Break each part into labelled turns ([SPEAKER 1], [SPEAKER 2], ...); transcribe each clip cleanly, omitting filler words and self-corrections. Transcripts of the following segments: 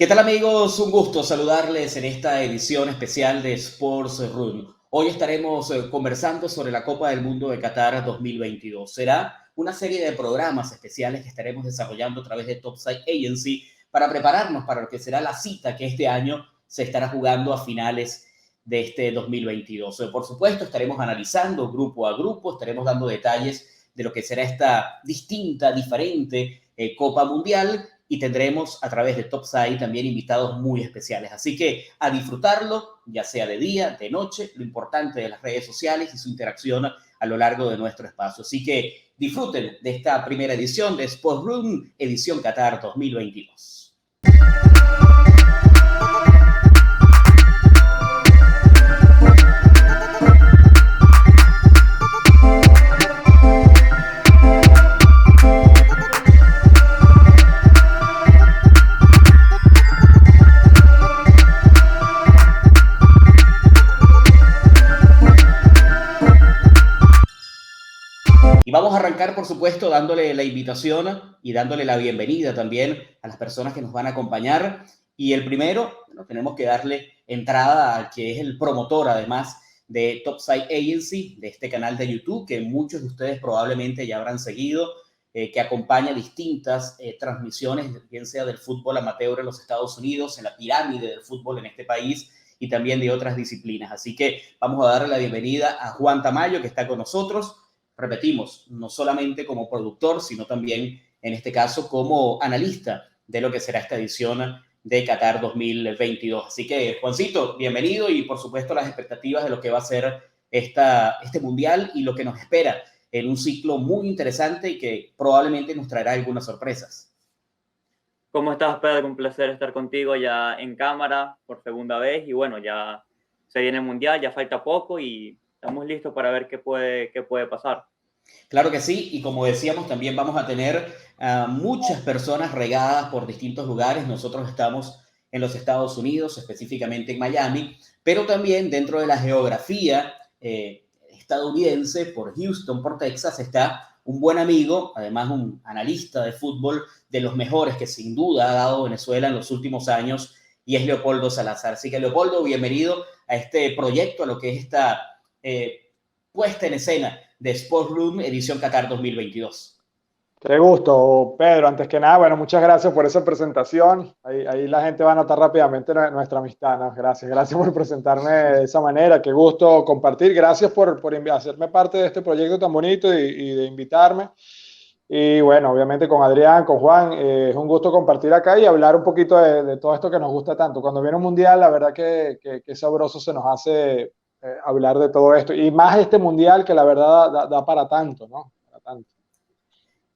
[SPEAKER 1] ¿Qué tal amigos? Un gusto saludarles en esta edición especial de Sports Room. Hoy estaremos conversando sobre la Copa del Mundo de Qatar 2022. Será una serie de programas especiales que estaremos desarrollando a través de Topside Agency para prepararnos para lo que será la cita que este año se estará jugando a finales de este 2022. Por supuesto, estaremos analizando grupo a grupo, estaremos dando detalles de lo que será esta distinta, diferente Copa Mundial, y tendremos a través de Topside también invitados muy especiales. Así que a disfrutarlo, ya sea de día, de noche, lo importante de las redes sociales y su interacción a lo largo de nuestro espacio. Así que disfruten de esta primera edición de Sports Room, edición Qatar 2022. Y vamos a arrancar, por supuesto, dándole la invitación y dándole la bienvenida también a las personas que nos van a acompañar. Y el primero, bueno, tenemos que darle entrada al que es el promotor, además, de Topside Agency, de este canal de YouTube, que muchos de ustedes probablemente ya habrán seguido, que acompaña distintas transmisiones, bien sea del fútbol amateur en los Estados Unidos, en la pirámide del fútbol en este país, y también de otras disciplinas. Así que vamos a darle la bienvenida a Juan Tamayo, que está con nosotros. Repetimos, no solamente como productor, sino también, en este caso, como analista de lo que será esta edición de Qatar 2022. Así que, Juancito, bienvenido y, por supuesto, las expectativas de lo que va a ser este Mundial y lo que nos espera en un ciclo muy interesante y que probablemente nos traerá algunas sorpresas.
[SPEAKER 2] ¿Cómo estás, Pedro? Un placer estar contigo ya en cámara por segunda vez. Y bueno, ya se viene el Mundial, ya falta poco y estamos listos para ver qué puede pasar.
[SPEAKER 1] Claro que sí, y como decíamos, también vamos a tener muchas personas regadas por distintos lugares. Nosotros estamos en los Estados Unidos, específicamente en Miami, pero también dentro de la geografía estadounidense, por Houston, por Texas, está un buen amigo, además un analista de fútbol de los mejores que sin duda ha dado Venezuela en los últimos años, y es Leopoldo Salazar. Así que, Leopoldo, bienvenido a este proyecto, a lo que es esta puesta en escena de Sports Room edición Qatar 2022.
[SPEAKER 3] Qué gusto, Pedro. Antes que nada, bueno, muchas gracias por esa presentación. Ahí la gente va a notar rápidamente nuestra amistad, ¿no? Gracias por presentarme de esa manera. Qué gusto compartir. Gracias por hacerme parte de este proyecto tan bonito y de invitarme. Y bueno, obviamente con Adrián, con Juan, es un gusto compartir acá y hablar un poquito de todo esto que nos gusta tanto. Cuando viene un mundial, la verdad que sabroso se nos hace hablar de todo esto. Y más este mundial que la verdad da para tanto, ¿no? Para tanto.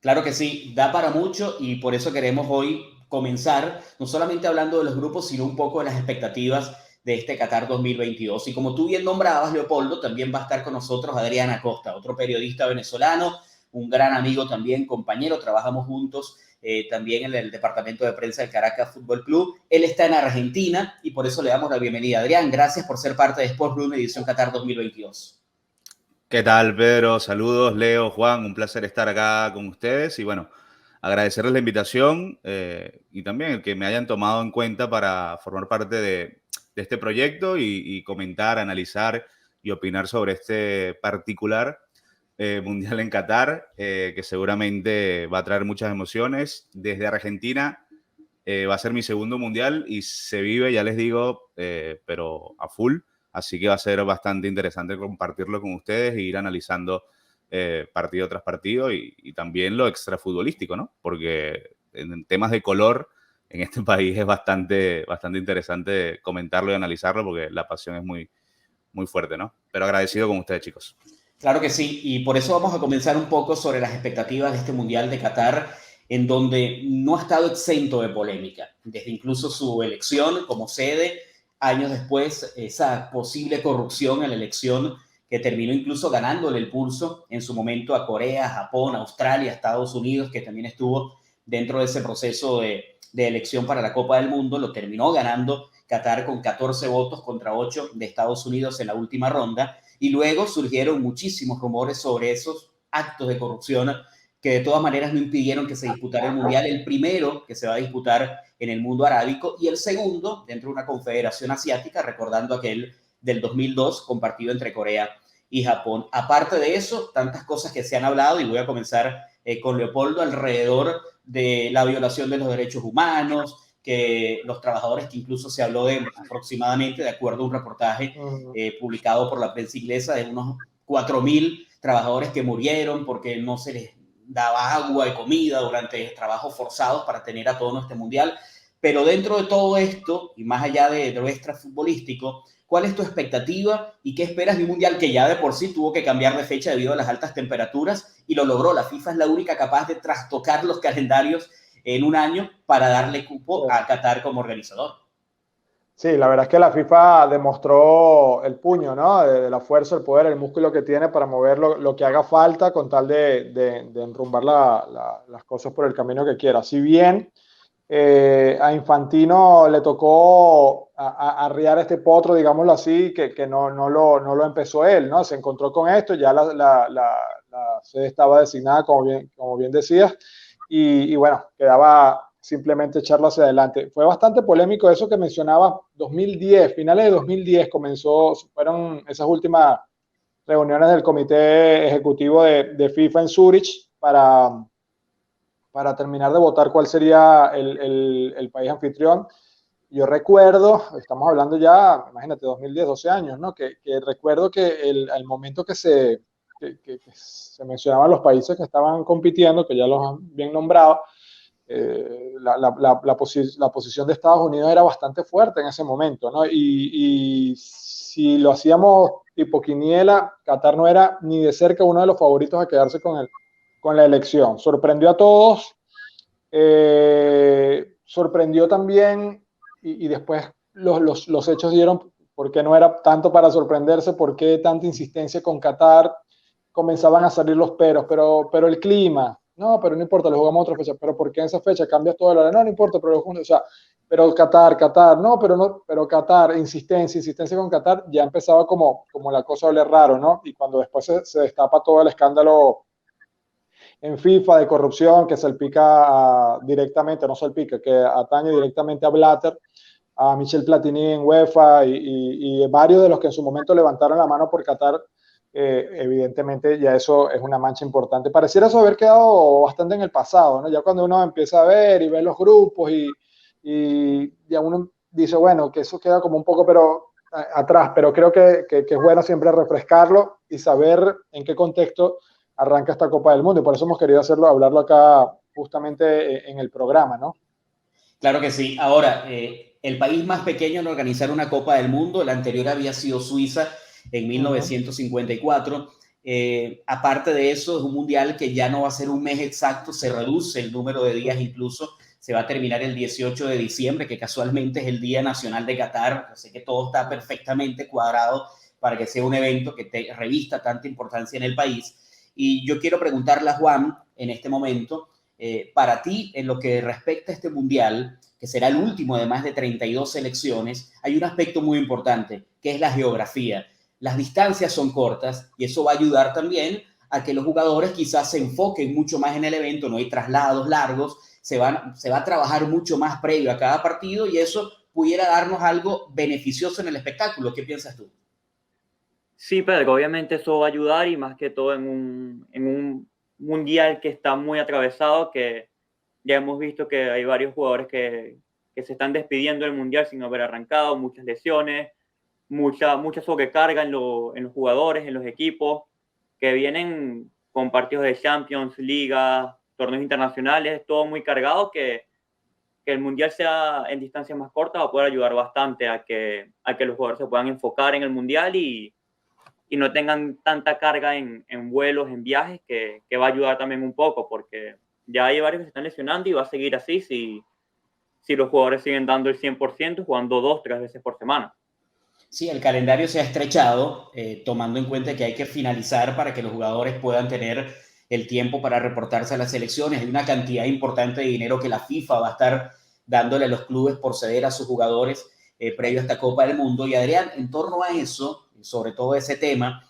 [SPEAKER 1] Claro que sí, da para mucho y por eso queremos hoy comenzar no solamente hablando de los grupos, sino un poco de las expectativas de este Qatar 2022. Y como tú bien nombrabas, Leopoldo, también va a estar con nosotros Adrián Acosta, otro periodista venezolano, un gran amigo también, compañero, trabajamos juntos también en el departamento de prensa del Caracas Fútbol Club. Él está en Argentina y por eso le damos la bienvenida. Adrián, gracias por ser parte de Sports Room edición Qatar 2022.
[SPEAKER 4] ¿Qué tal, Pedro? Saludos, Leo, Juan, un placer estar acá con ustedes y bueno, agradecerles la invitación y también el que me hayan tomado en cuenta para formar parte de este proyecto y comentar, analizar y opinar sobre este particular Mundial en Qatar, que seguramente va a traer muchas emociones. Desde Argentina va a ser mi segundo Mundial y se vive, ya les digo, pero a full. Así que va a ser bastante interesante compartirlo con ustedes e ir analizando partido tras partido y también lo extrafutbolístico, ¿no? Porque en temas de color en este país es bastante interesante comentarlo y analizarlo porque la pasión es muy, muy fuerte, ¿no? Pero agradecido con ustedes, chicos.
[SPEAKER 1] Claro que sí, y por eso vamos a comenzar un poco sobre las expectativas de este Mundial de Qatar, en donde no ha estado exento de polémica, desde incluso su elección como sede, años después, esa posible corrupción en la elección que terminó incluso ganándole el pulso en su momento a Corea, Japón, Australia, Estados Unidos, que también estuvo dentro de ese proceso de elección para la Copa del Mundo, lo terminó ganando Qatar con 14 votos contra 8 de Estados Unidos en la última ronda, y luego surgieron muchísimos rumores sobre esos actos de corrupción que de todas maneras no impidieron que se disputara el Mundial, el primero que se va a disputar en el mundo arábico y el segundo dentro de una confederación asiática, recordando aquel del 2002 compartido entre Corea y Japón. Aparte de eso, tantas cosas que se han hablado, y voy a comenzar con Leopoldo, alrededor de la violación de los derechos humanos, que los trabajadores, que incluso se habló de aproximadamente, de acuerdo a un reportaje publicado por la prensa inglesa, de unos 4.000 trabajadores que murieron porque no se les daba agua y comida durante trabajos forzados para tener a todo este mundial. Pero dentro de todo esto, y más allá de lo extrafutbolístico, ¿cuál es tu expectativa y qué esperas de un mundial que ya de por sí tuvo que cambiar de fecha debido a las altas temperaturas y lo logró? La FIFA es la única capaz de trastocar los calendarios en un año para darle cupo a Qatar como organizador.
[SPEAKER 3] Sí, la verdad es que la FIFA demostró el puño, ¿no? De la fuerza, el poder, el músculo que tiene para mover lo que haga falta con tal de enrumbar las cosas por el camino que quiera. Si bien a Infantino le tocó arriar este potro, digámoslo así, que no lo empezó él, ¿no? Se encontró con esto, ya la sede estaba designada, como bien decías, y bueno, quedaba simplemente echarlo hacia adelante. Fue bastante polémico eso que mencionaba, 2010, finales de 2010 fueron esas últimas reuniones del comité ejecutivo de FIFA en Zurich para terminar de votar cuál sería el país anfitrión. Yo recuerdo, estamos hablando ya, imagínate, 2010, 12 años, ¿no? Que recuerdo que al momento que se mencionaban los países que estaban compitiendo, que ya los han bien nombrado, la posición de Estados Unidos era bastante fuerte en ese momento, ¿no? Y si lo hacíamos tipo quiniela, Qatar no era ni de cerca uno de los favoritos a quedarse con la elección. Sorprendió a todos, sorprendió también, y después los hechos dieron por qué no era tanto para sorprenderse, por qué tanta insistencia con Qatar. Comenzaban a salir los pero el clima, no, pero no importa, lo jugamos otra fecha, pero ¿por qué en esa fecha cambias todo el hora? No importa, pero o sea, pero Qatar, no, pero Qatar, insistencia con Qatar, ya empezaba como la cosa a oler raro, ¿no? Y cuando después se destapa todo el escándalo en FIFA de corrupción que salpica directamente, no salpica, que atañe directamente a Blatter, a Michel Platini en UEFA y varios de los que en su momento levantaron la mano por Qatar, evidentemente ya eso es una mancha importante. Pareciera eso haber quedado bastante en el pasado, ¿no? Ya cuando uno empieza a ver y ve los grupos y ya uno dice, bueno, que eso queda como un poco atrás, pero creo que es bueno siempre refrescarlo y saber en qué contexto arranca esta Copa del Mundo, y por eso hemos querido hablarlo acá justamente en el programa, ¿no?
[SPEAKER 1] Claro que sí. Ahora, el país más pequeño en organizar una Copa del Mundo, el anterior había sido Suiza en 1954. Aparte de eso, es un mundial que ya no va a ser un mes exacto, se reduce el número de días incluso, se va a terminar el 18 de diciembre, que casualmente es el Día Nacional de Qatar, así que todo está perfectamente cuadrado para que sea un evento que te revista tanta importancia en el país. Y yo quiero preguntarle a Juan en este momento, para ti, en lo que respecta a este mundial, que será el último de más de 32 selecciones, hay un aspecto muy importante, que es la geografía. Las distancias son cortas y eso va a ayudar también a que los jugadores quizás se enfoquen mucho más en el evento, no hay traslados largos, se va a trabajar mucho más previo a cada partido y eso pudiera darnos algo beneficioso en el espectáculo. ¿Qué piensas tú?
[SPEAKER 2] Sí, Pedro, obviamente eso va a ayudar y más que todo en un mundial que está muy atravesado, que ya hemos visto que hay varios jugadores que se están despidiendo del mundial sin haber arrancado, muchas lesiones, mucha sobrecarga en los jugadores, en los equipos, que vienen con partidos de Champions, Liga, torneos internacionales, todo muy cargado, que el mundial sea en distancias más cortas va a poder ayudar bastante a que los jugadores se puedan enfocar en el mundial y no tengan tanta carga en vuelos, en viajes, que va a ayudar también un poco, porque ya hay varios que se están lesionando y va a seguir así si los jugadores siguen dando el 100%, jugando 2-3 veces por semana.
[SPEAKER 1] Sí, el calendario se ha estrechado, tomando en cuenta que hay que finalizar para que los jugadores puedan tener el tiempo para reportarse a las selecciones. Hay una cantidad importante de dinero que la FIFA va a estar dándole a los clubes por ceder a sus jugadores previo a esta Copa del Mundo. Y Adrián, en torno a eso, sobre todo ese tema,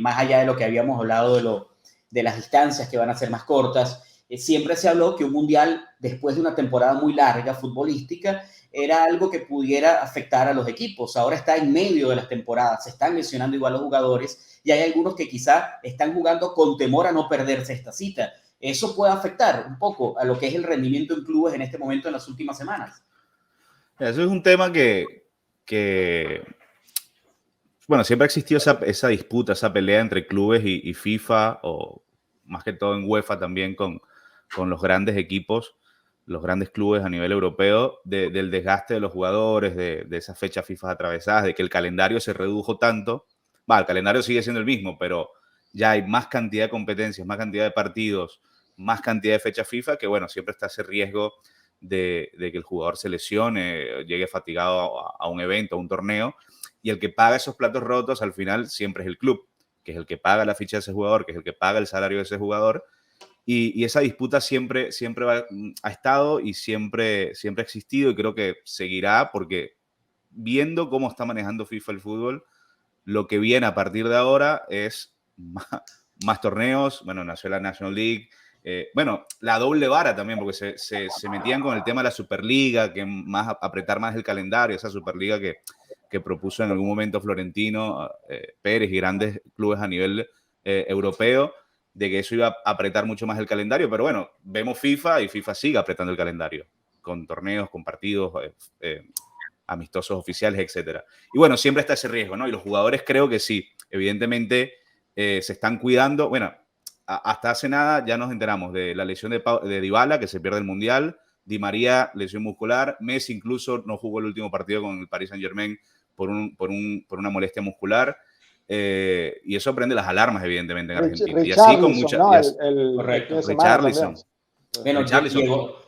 [SPEAKER 1] más allá de lo que habíamos hablado de las distancias que van a ser más cortas. Siempre se habló que un mundial después de una temporada muy larga futbolística era algo que pudiera afectar a los equipos. Ahora está en medio de las temporadas, se están lesionando igual los jugadores y hay algunos que quizá están jugando con temor a no perderse esta cita. Eso puede afectar un poco a lo que es el rendimiento en clubes en este momento en las últimas semanas.
[SPEAKER 4] Eso es un tema bueno, siempre ha existido esa disputa, esa pelea entre clubes y FIFA, o más que todo en UEFA también con los grandes equipos, los grandes clubes a nivel europeo, del desgaste de los jugadores, de esas fechas FIFA atravesadas, de que el calendario se redujo tanto. El calendario sigue siendo el mismo, pero ya hay más cantidad de competencias, más cantidad de partidos, más cantidad de fechas FIFA, que bueno, siempre está ese riesgo de que el jugador se lesione, llegue fatigado a un evento, a un torneo, y el que paga esos platos rotos al final siempre es el club, que es el que paga la ficha de ese jugador, que es el que paga el salario de ese jugador, y esa disputa siempre ha estado y siempre ha existido, y creo que seguirá, porque viendo cómo está manejando FIFA el fútbol, lo que viene a partir de ahora es más torneos. Bueno, nació la National League, bueno, la doble vara también, porque se metían con el tema de la Superliga, que apretar más el calendario, esa Superliga que propuso en algún momento Florentino Pérez y grandes clubes a nivel europeo, de que eso iba a apretar mucho más el calendario. Pero bueno, vemos FIFA y FIFA sigue apretando el calendario, con torneos, con partidos amistosos oficiales, etcétera. Y bueno, siempre está ese riesgo, ¿no? Y los jugadores creo que sí, evidentemente se están cuidando. Bueno, hasta hace nada ya nos enteramos de la lesión de Dybala, que se pierde el Mundial, Di María, lesión muscular, Messi incluso no jugó el último partido con el Paris Saint-Germain por una molestia muscular, y eso prende las alarmas evidentemente en Argentina. Y así con muchas...
[SPEAKER 3] ¿no?
[SPEAKER 1] Correcto.
[SPEAKER 4] Richarlison.
[SPEAKER 1] Bueno,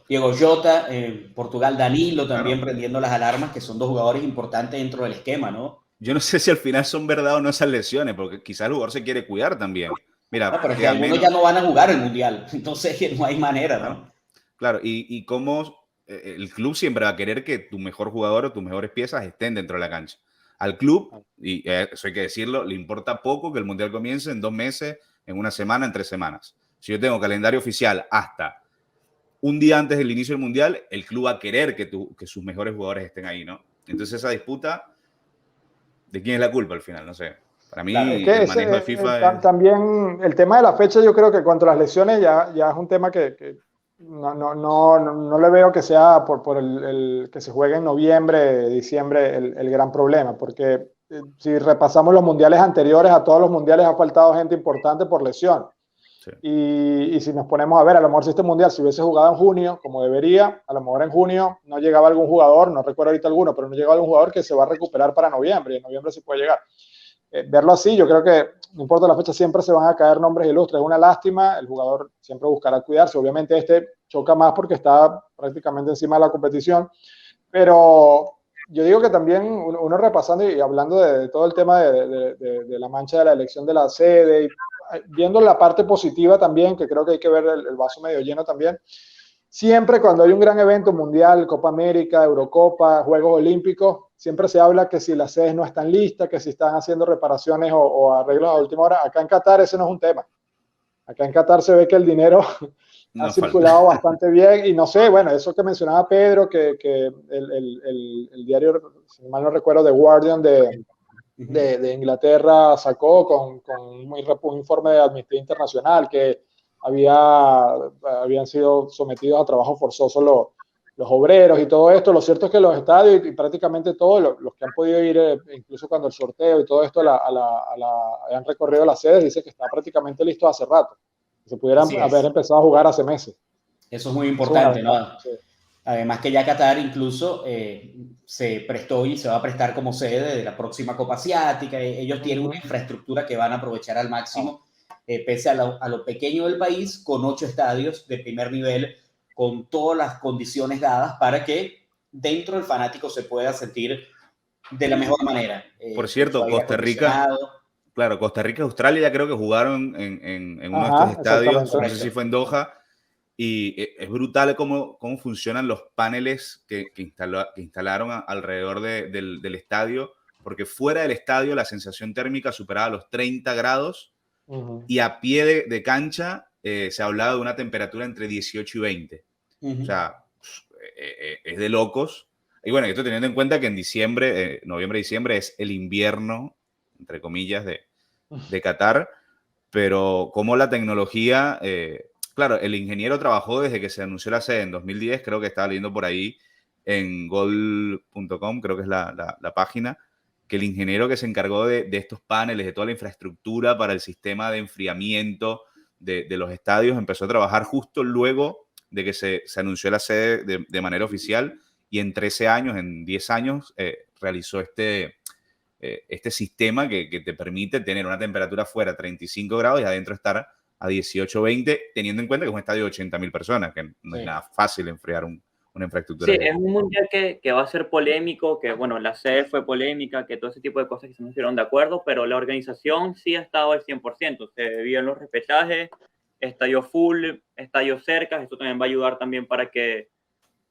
[SPEAKER 1] Diego Jota, Portugal, Danilo también, claro, prendiendo las alarmas, que son dos jugadores importantes dentro del esquema, ¿no?
[SPEAKER 4] Yo no sé si al final son verdad o no esas lesiones, porque quizás el jugador se quiere cuidar también. Mira,
[SPEAKER 1] no, pero es que algunos ya no van a jugar el Mundial, entonces no hay manera, ¿no?
[SPEAKER 4] Claro, y cómo el club siempre va a querer que tu mejor jugador o tus mejores piezas estén dentro de la cancha. Al club, y eso hay que decirlo, le importa poco que el Mundial comience en 2 meses, en una semana, en 3 semanas. Si yo tengo calendario oficial hasta un día antes del inicio del Mundial, el club va a querer que sus mejores jugadores estén ahí, ¿no? Entonces esa disputa, ¿de quién es la culpa al final? No sé. Para mí, claro, el manejo de FIFA es...
[SPEAKER 3] También el tema de la fecha, yo creo que cuanto a las lesiones ya es un tema que no le veo que sea por el que se juegue en noviembre, diciembre, el gran problema, porque si repasamos los mundiales anteriores, a todos los mundiales ha faltado gente importante por lesión. Sí. Y si nos ponemos a ver, a lo mejor si este mundial se hubiese jugado en junio, como debería, a lo mejor en junio no llegaba algún jugador, no recuerdo ahorita alguno, pero no llegaba algún jugador que se va a recuperar para noviembre, y en noviembre sí puede llegar. Verlo así, yo creo que no importa la fecha, siempre se van a caer nombres ilustres. Es una lástima, el jugador siempre buscará cuidarse. Obviamente este choca más porque está prácticamente encima de la competición, pero yo digo que también uno repasando y hablando de todo el tema de la mancha de la elección de la sede, y viendo la parte positiva también, que creo que hay que ver el vaso medio lleno también. Siempre cuando hay un gran evento mundial, Copa América, Eurocopa, Juegos Olímpicos, siempre se habla que si las sedes no están listas, que si están haciendo reparaciones o arreglos a última hora. Acá en Qatar ese no es un tema. Acá en Qatar se ve que el dinero ha circulado bastante bien, y no sé, bueno, eso que mencionaba Pedro, que el diario, si mal no recuerdo, The Guardian de Inglaterra sacó con un informe de Amnistía Internacional que habían sido sometidos a trabajo forzoso los obreros y todo esto. Lo cierto es que los estadios y prácticamente todos los que han podido ir, incluso cuando el sorteo y todo esto han recorrido las sedes, dice que está prácticamente listo hace rato. Se pudieran haber empezado a jugar hace meses.
[SPEAKER 1] Eso es muy importante, ¿no? Sí. Además que ya Qatar incluso se prestó y se va a prestar como sede de la próxima Copa Asiática. Ellos tienen una infraestructura que van a aprovechar al máximo. Pese a lo pequeño del país, con 8 estadios de primer nivel, con todas las condiciones dadas para que dentro del fanático se pueda sentir de la mejor manera.
[SPEAKER 4] Por cierto, Costa Rica y Australia ya creo que jugaron en uno de estos estadios, no sé si fue en Doha, y es brutal cómo funcionan los paneles que instalaron alrededor del estadio, porque fuera del estadio la sensación térmica superaba los 30 grados, y a pie de cancha se hablaba de una temperatura entre 18 y 20. O sea, es de locos. Y bueno, esto teniendo en cuenta que en diciembre, noviembre, diciembre es el invierno, entre comillas, de Qatar, pero como la tecnología, claro, el ingeniero trabajó desde que se anunció la sede en 2010, creo que estaba leyendo por ahí en gol.com, creo que es la página, que el ingeniero que se encargó de estos paneles, de toda la infraestructura para el sistema de enfriamiento de los estadios, empezó a trabajar justo luego de que se anunció la sede de manera oficial, y en 13 años, en 10 años, realizó este sistema que te permite tener una temperatura fuera 35 grados y adentro estar a 18 20, teniendo en cuenta que es un estadio de 80.000 personas, que no es nada fácil enfriar una infraestructura.
[SPEAKER 2] Sí, es un mundial que va a ser polémico, que bueno, la sede fue polémica, que todo ese tipo de cosas que se no hicieron de acuerdo, pero la organización sí ha estado al 100%, se vio en los repechajes, estadio full, estadio cerca, eso también va a ayudar también para que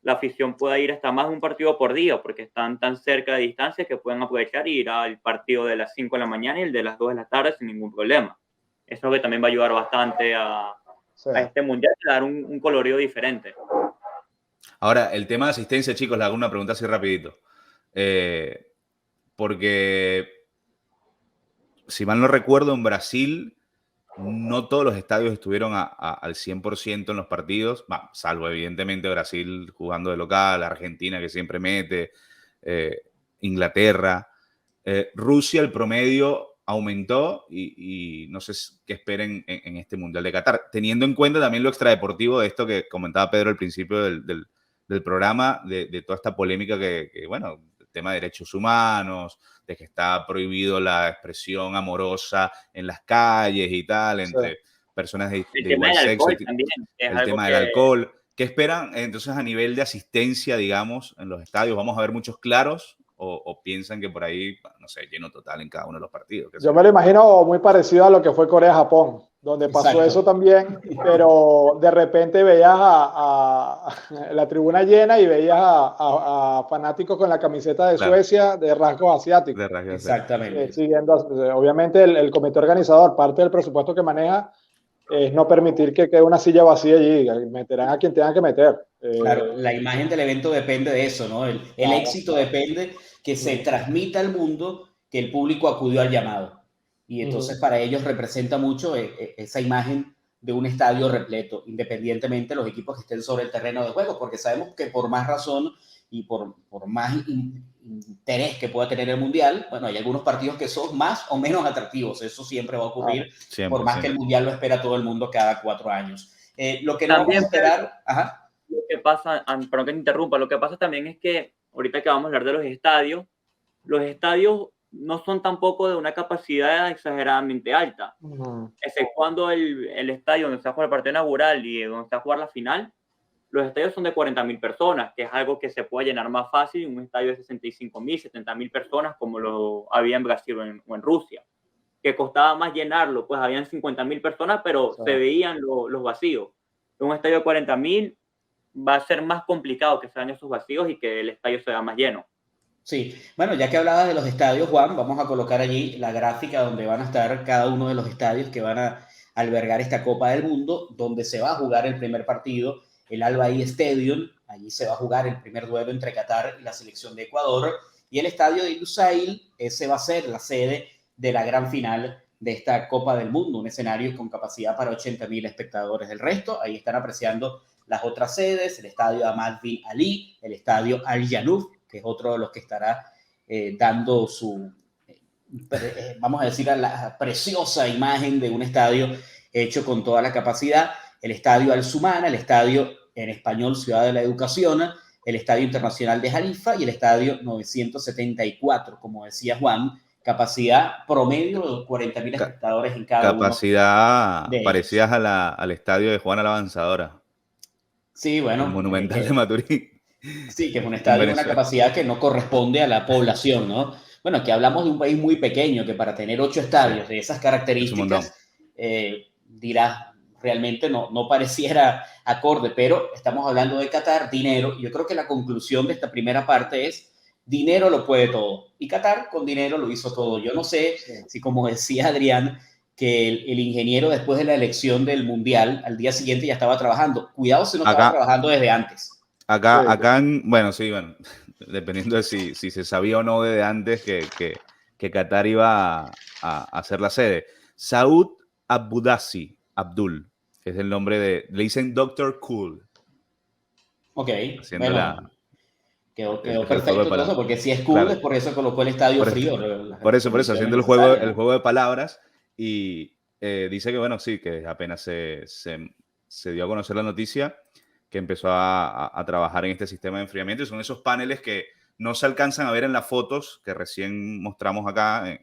[SPEAKER 2] la afición pueda ir hasta más de un partido por día, porque están tan cerca de distancia que pueden aprovechar y ir al partido de las 5 de la mañana y el de las 2 de la tarde sin ningún problema. Eso que también va a ayudar bastante a este mundial, a dar un colorido diferente.
[SPEAKER 4] Ahora, el tema de asistencia, chicos, le hago una pregunta así rapidito. Porque, si mal no recuerdo, en Brasil no todos los estadios estuvieron al 100% en los partidos, salvo evidentemente Brasil jugando de local, Argentina que siempre mete, Inglaterra. Rusia, el promedio aumentó y no sé qué esperen en este Mundial de Qatar, teniendo en cuenta también lo extradeportivo de esto que comentaba Pedro al principio del programa, de toda esta polémica que, bueno, el tema de derechos humanos, de que está prohibido la expresión amorosa en las calles y tal, entre personas de igual sexo. El tema del alcohol. ¿Qué esperan entonces a nivel de asistencia, digamos, en los estadios? ¿Vamos a ver muchos claros o piensan que por ahí, no sé, lleno total en cada uno de los partidos?
[SPEAKER 3] Yo me lo imagino muy parecido a lo que fue Corea-Japón, donde pasó eso también, pero de repente veías a la tribuna llena y veías a fanáticos con la camiseta de Suecia de rasgos asiáticos.
[SPEAKER 4] De rasgos
[SPEAKER 1] Exactamente.
[SPEAKER 3] Siguiendo, obviamente el comité organizador, parte del presupuesto que maneja es no permitir que quede una silla vacía allí, meterán a quien tengan que meter.
[SPEAKER 1] Claro, la imagen del evento depende de eso, ¿no? El éxito depende que se transmita al mundo que el público acudió al llamado. Y entonces para ellos representa mucho esa imagen de un estadio repleto, independientemente de los equipos que estén sobre el terreno de juego, porque sabemos que por más razón y por más interés que pueda tener el Mundial, bueno, hay algunos partidos que son más o menos atractivos, eso siempre va a ocurrir, por más que el Mundial lo espera todo el mundo cada 4 años. Lo que no vamos a esperar... Ajá.
[SPEAKER 2] Lo que pasa, perdón que te interrumpa, lo que pasa también es que ahorita que vamos a hablar de los estadios no son tampoco de una capacidad exageradamente alta. Excepto cuando el estadio donde se va a jugar el partido inaugural y donde se va a jugar la final, los estadios son de 40.000 personas, que es algo que se puede llenar más fácil en un estadio de 65.000, 70.000 personas, como lo había en Brasil o en Rusia, que costaba más llenarlo, pues habían 50.000 personas, pero se veían los vacíos. En un estadio de 40.000 va a ser más complicado que se vean esos vacíos y que el estadio se vea más lleno.
[SPEAKER 1] Sí, bueno, ya que hablabas de los estadios, Juan, vamos a colocar allí la gráfica donde van a estar cada uno de los estadios que van a albergar esta Copa del Mundo, donde se va a jugar el primer partido, el Al Bayt Stadium. Allí se va a jugar el primer duelo entre Qatar y la selección de Ecuador, y el estadio de Lusail, ese va a ser la sede de la gran final de esta Copa del Mundo, un escenario con capacidad para 80.000 espectadores. El resto, ahí están apreciando las otras sedes, el estadio Ahmad bin Ali, el estadio Al Janoub, que es otro de los que estará dando su, vamos a decir, a la preciosa imagen de un estadio hecho con toda la capacidad, el estadio Al Sumana, el estadio en español Ciudad de la Educación, el estadio internacional de Jalifa y el estadio 974, como decía Juan, capacidad promedio de 40.000 espectadores en cada uno.
[SPEAKER 4] Capacidad parecidas al estadio de Juana la Avanzadora.
[SPEAKER 1] Sí, bueno.
[SPEAKER 4] El Monumental de Maturín.
[SPEAKER 1] Sí, que es un estadio de una capacidad que no corresponde a la población, ¿no? Bueno, que hablamos de un país muy pequeño, que para tener 8 estadios de esas características, dirás, realmente no pareciera acorde, pero estamos hablando de Qatar, dinero, y yo creo que la conclusión de esta primera parte es, dinero lo puede todo, y Qatar con dinero lo hizo todo. Yo no sé si, como decía Adrián, que el ingeniero, después de la elección del Mundial, al día siguiente ya estaba trabajando. Cuidado si no estaba trabajando desde antes.
[SPEAKER 4] Acá bueno, dependiendo de si se sabía o no desde antes que Qatar iba a hacer la sede. Saud Abdul, que es el nombre le dicen Dr. Cool.
[SPEAKER 1] Ok, bueno, quedó perfecto entonces, porque si es cool, claro, es por eso colocó el estadio frío.
[SPEAKER 4] Por eso, haciendo el juego de palabras, y dice que, bueno, sí, que apenas se dio a conocer la noticia, que empezó a trabajar en este sistema de enfriamiento, y son esos paneles que no se alcanzan a ver en las fotos que recién mostramos acá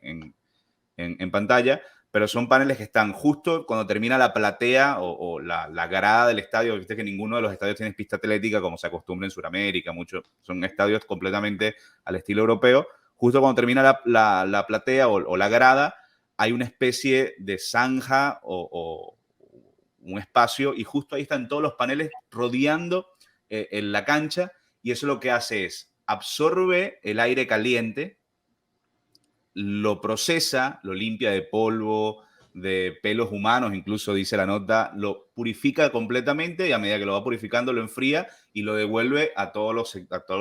[SPEAKER 4] en pantalla, pero son paneles que están justo cuando termina la platea o la grada del estadio. Viste que ninguno de los estadios tiene pista atlética como se acostumbra en Sudamérica, son estadios completamente al estilo europeo. Justo cuando termina la platea o la grada, hay una especie de zanja o un espacio, y justo ahí están todos los paneles rodeando en la cancha, y eso lo que hace es absorbe el aire caliente, lo procesa, lo limpia de polvo, de pelos humanos, incluso dice la nota, lo purifica completamente, y a medida que lo va purificando lo enfría y lo devuelve a todos los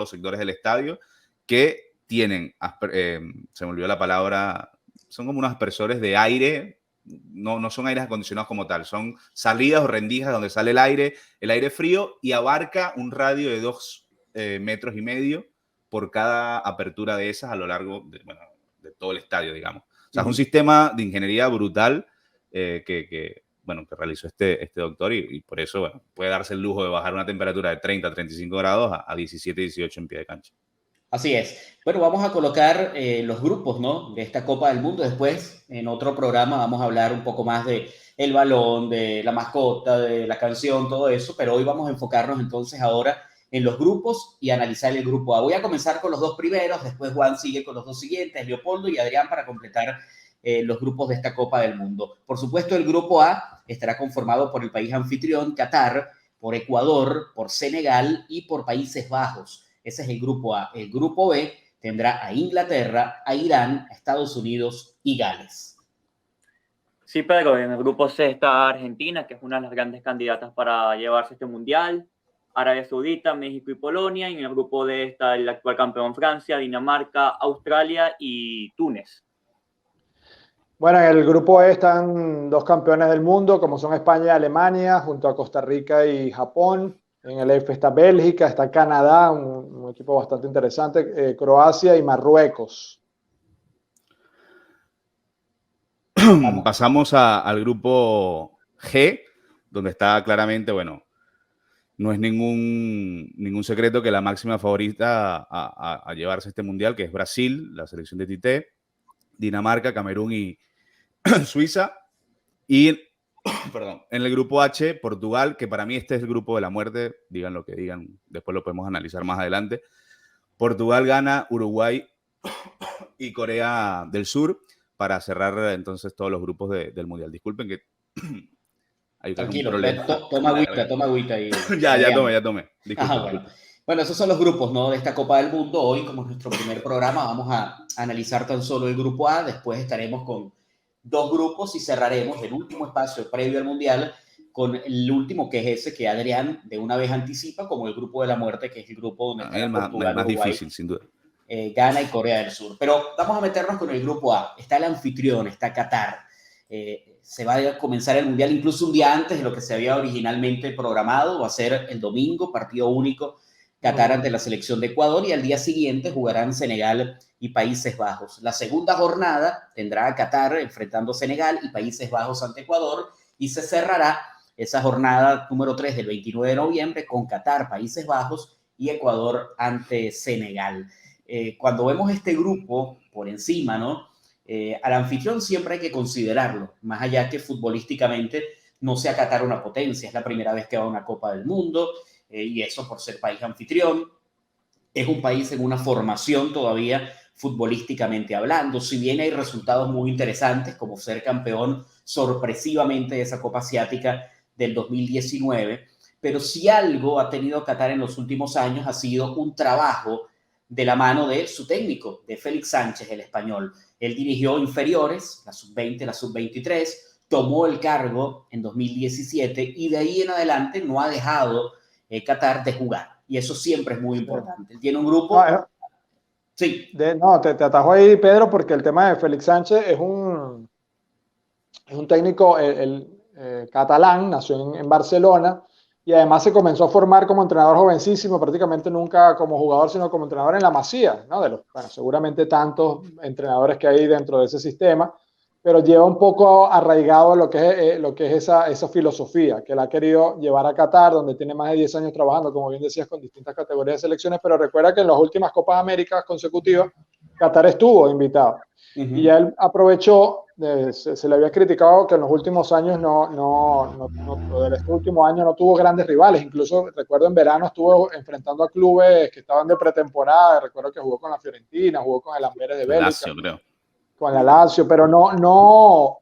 [SPEAKER 4] sectores del estadio, que tienen, se me olvidó la palabra, son como unos aspersores de aire. No son aires acondicionados como tal, son salidas o rendijas donde sale el aire frío, y abarca un radio de 2,5 metros por cada apertura de esas a lo largo de todo el estadio, digamos. O sea, es un sistema de ingeniería brutal que realizó este doctor, y por eso puede darse el lujo de bajar una temperatura de 30 a 35 grados a 17, 18 en pie de cancha.
[SPEAKER 1] Así es. Bueno, vamos a colocar los grupos, ¿no?, de esta Copa del Mundo. Después, en otro programa, vamos a hablar un poco más de el balón, de la mascota, de la canción, todo eso. Pero hoy vamos a enfocarnos entonces ahora en los grupos y analizar el grupo A. Voy a comenzar con los dos primeros, después Juan sigue con los dos siguientes, Leopoldo y Adrián, para completar los grupos de esta Copa del Mundo. Por supuesto, el grupo A estará conformado por el país anfitrión, Qatar, por Ecuador, por Senegal y por Países Bajos. Ese es el grupo A. El grupo B tendrá a Inglaterra, a Irán, a Estados Unidos y Gales.
[SPEAKER 2] Sí, Pedro, en el grupo C está Argentina, que es una de las grandes candidatas para llevarse este mundial, Arabia Saudita, México y Polonia, y en el grupo D está el actual campeón Francia, Dinamarca, Australia y Túnez.
[SPEAKER 3] Bueno, en el grupo E están dos campeones del mundo, como son España y Alemania, junto a Costa Rica y Japón. En el F está Bélgica, está Canadá, un equipo bastante interesante, Croacia y Marruecos.
[SPEAKER 4] Pasamos al grupo G, donde está claramente, no es ningún secreto que la máxima favorita a llevarse este mundial, que es Brasil, la selección de Tite, Dinamarca, Camerún y Suiza. Y en el grupo H, Portugal, que para mí este es el grupo de la muerte, digan lo que digan, después lo podemos analizar más adelante. Portugal, Ghana, Uruguay y Corea del Sur para cerrar entonces todos los grupos del mundial. Disculpen que hay
[SPEAKER 1] tranquilo, un problema. Toma agüita.
[SPEAKER 4] Ya tomé.
[SPEAKER 1] Disculpen. Bueno, esos son los grupos, ¿no?, de esta Copa del Mundo. Hoy, como es nuestro primer programa, vamos a analizar tan solo el grupo A. Después estaremos con dos grupos y cerraremos el último espacio previo al Mundial con el último, que es ese que Adrián de una vez anticipa como el grupo de la muerte, que es el grupo donde está Portugal,
[SPEAKER 4] más
[SPEAKER 1] Uruguay,
[SPEAKER 4] difícil, sin duda.
[SPEAKER 1] Ghana y Corea del Sur. Pero vamos a meternos con el grupo A. Está el anfitrión, está Qatar. Se va a comenzar el Mundial incluso un día antes de lo que se había originalmente programado. Va a ser el domingo, partido único, Qatar ante la selección de Ecuador, y al día siguiente jugarán Senegal y Países Bajos. La segunda jornada tendrá a Qatar enfrentando Senegal y Países Bajos ante Ecuador, y se cerrará esa jornada número 3 del 29 de noviembre con Qatar, Países Bajos y Ecuador ante Senegal. Cuando vemos este grupo por encima, ¿no?, al anfitrión siempre hay que considerarlo, más allá que futbolísticamente no sea Qatar una potencia, es la primera vez que va a una Copa del Mundo, y eso por ser país anfitrión. Es un país en una formación todavía futbolísticamente hablando, si bien hay resultados muy interesantes como ser campeón sorpresivamente de esa Copa Asiática del 2019, pero si algo ha tenido Qatar en los últimos años ha sido un trabajo de la mano de su técnico, de Félix Sánchez, el español. Él dirigió inferiores, la sub-20, la sub-23, tomó el cargo en 2017 y de ahí en adelante no ha dejado Qatar de jugar. Y eso siempre es muy importante. Él tiene un grupo... Sí.
[SPEAKER 3] No, te atajo ahí, Pedro, porque el tema de Félix Sánchez es un técnico catalán, nació en Barcelona y además se comenzó a formar como entrenador jovencísimo, prácticamente nunca como jugador, sino como entrenador en la Masía, ¿no? Bueno, seguramente tantos entrenadores que hay dentro de ese sistema, pero lleva un poco arraigado lo que es esa filosofía, que la ha querido llevar a Qatar, donde tiene más de 10 años trabajando, como bien decías, con distintas categorías de selecciones, pero recuerda que en las últimas Copas Américas consecutivas, Qatar estuvo invitado. Y ya él aprovechó, se le había criticado que en los últimos años este último año no tuvo grandes rivales, incluso recuerdo en verano estuvo enfrentando a clubes que estaban de pretemporada, recuerdo que jugó con la Fiorentina, jugó con el Amberes de Bélgica.
[SPEAKER 4] Lazio, creo.
[SPEAKER 3] Con la Lazio, pero no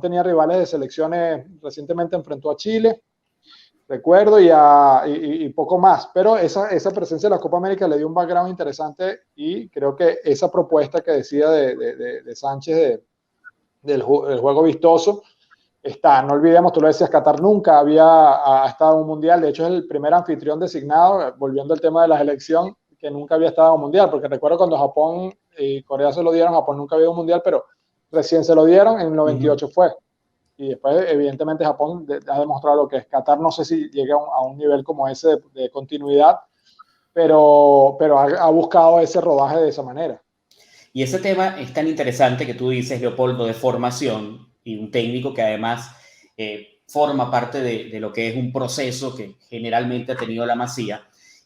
[SPEAKER 3] tenía rivales de selecciones. Recientemente enfrentó a Chile, recuerdo, y poco más, pero esa presencia de la Copa América le dio un background interesante y creo que esa propuesta que decía de Sánchez del juego vistoso está. No olvidemos, tú lo decías, Qatar nunca ha estado en un mundial, de hecho es el primer anfitrión designado, volviendo al tema de la selección, que nunca había estado en un mundial, porque recuerdo cuando Japón y Corea se lo dieron, Japón nunca había un mundial, pero recién se lo dieron, en el 98 fue. Y después, evidentemente, Japón ha demostrado lo que es. Qatar no sé si llega a un nivel como ese de continuidad, pero ha buscado ese rodaje de esa manera.
[SPEAKER 1] Y ese tema es tan interesante que tú dices, Leopoldo, de formación, y un técnico que además forma parte de lo que es un proceso que generalmente ha tenido la Masía,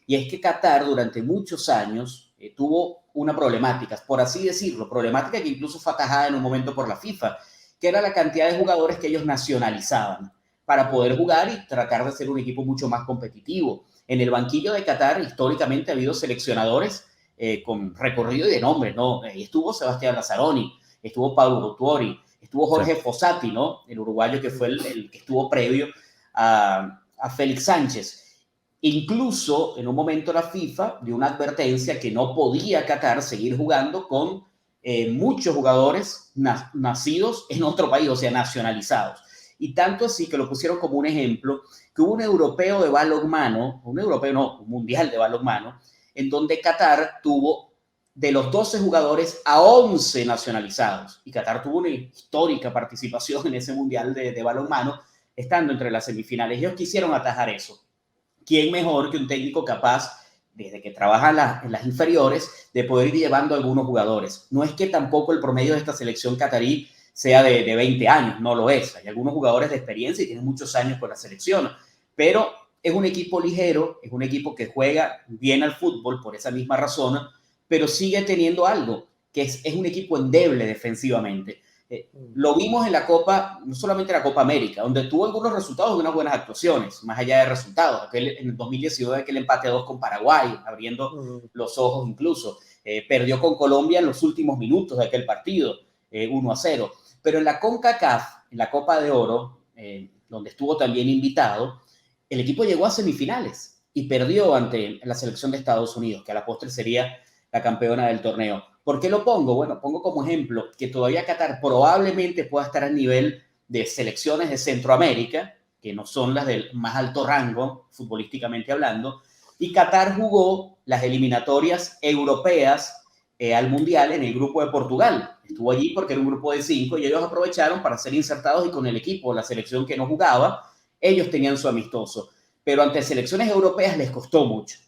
[SPEAKER 1] y es que Qatar durante muchos años tuvo una problemática, por así decirlo, problemática que incluso fue atajada en un momento por la FIFA, que era la cantidad de jugadores que ellos nacionalizaban para poder jugar y tratar de ser un equipo mucho más competitivo. En el banquillo de Qatar históricamente ha habido seleccionadores con recorrido y de nombre, ¿no? Estuvo Sebastián Lazzaroni, estuvo Paulo Tuori, estuvo Jorge Fossati, ¿no? El uruguayo que fue el que estuvo previo a Félix Sánchez. Incluso en un momento la FIFA dio una advertencia que no podía Qatar seguir jugando con muchos jugadores nacidos en otro país, o sea, nacionalizados. Y tanto así que lo pusieron como un ejemplo, que hubo un europeo de balonmano, un mundial de balonmano, en donde Qatar tuvo de los 12 jugadores a 11 nacionalizados. Y Qatar tuvo una histórica participación en ese mundial de balonmano, estando entre las semifinales. Ellos quisieron atajar eso. ¿Quién mejor que un técnico capaz, desde que trabaja en las inferiores, de poder ir llevando a algunos jugadores? No es que tampoco el promedio de esta selección catarí sea de 20 años, no lo es. Hay algunos jugadores de experiencia y tienen muchos años con la selección, pero es un equipo ligero, es un equipo que juega bien al fútbol por esa misma razón, pero sigue teniendo algo, que es un equipo endeble defensivamente. Lo vimos en la Copa, no solamente en la Copa América, donde tuvo algunos resultados de unas buenas actuaciones, más allá de resultados. En el 2019, aquel empate a 2 con Paraguay, abriendo los ojos incluso. Perdió con Colombia en los últimos minutos de aquel partido, 1-0. Pero en la CONCACAF, en la Copa de Oro, donde estuvo también invitado, el equipo llegó a semifinales y perdió ante la selección de Estados Unidos, que a la postre sería la campeona del torneo. ¿Por qué lo pongo? Bueno, pongo como ejemplo que todavía Qatar probablemente pueda estar al nivel de selecciones de Centroamérica, que no son las del más alto rango, futbolísticamente hablando, y Qatar jugó las eliminatorias europeas al Mundial en el grupo de Portugal. Estuvo allí porque era un grupo de 5 y ellos aprovecharon para ser insertados y con el equipo, la selección que no jugaba, ellos tenían su amistoso. Pero ante selecciones europeas les costó mucho.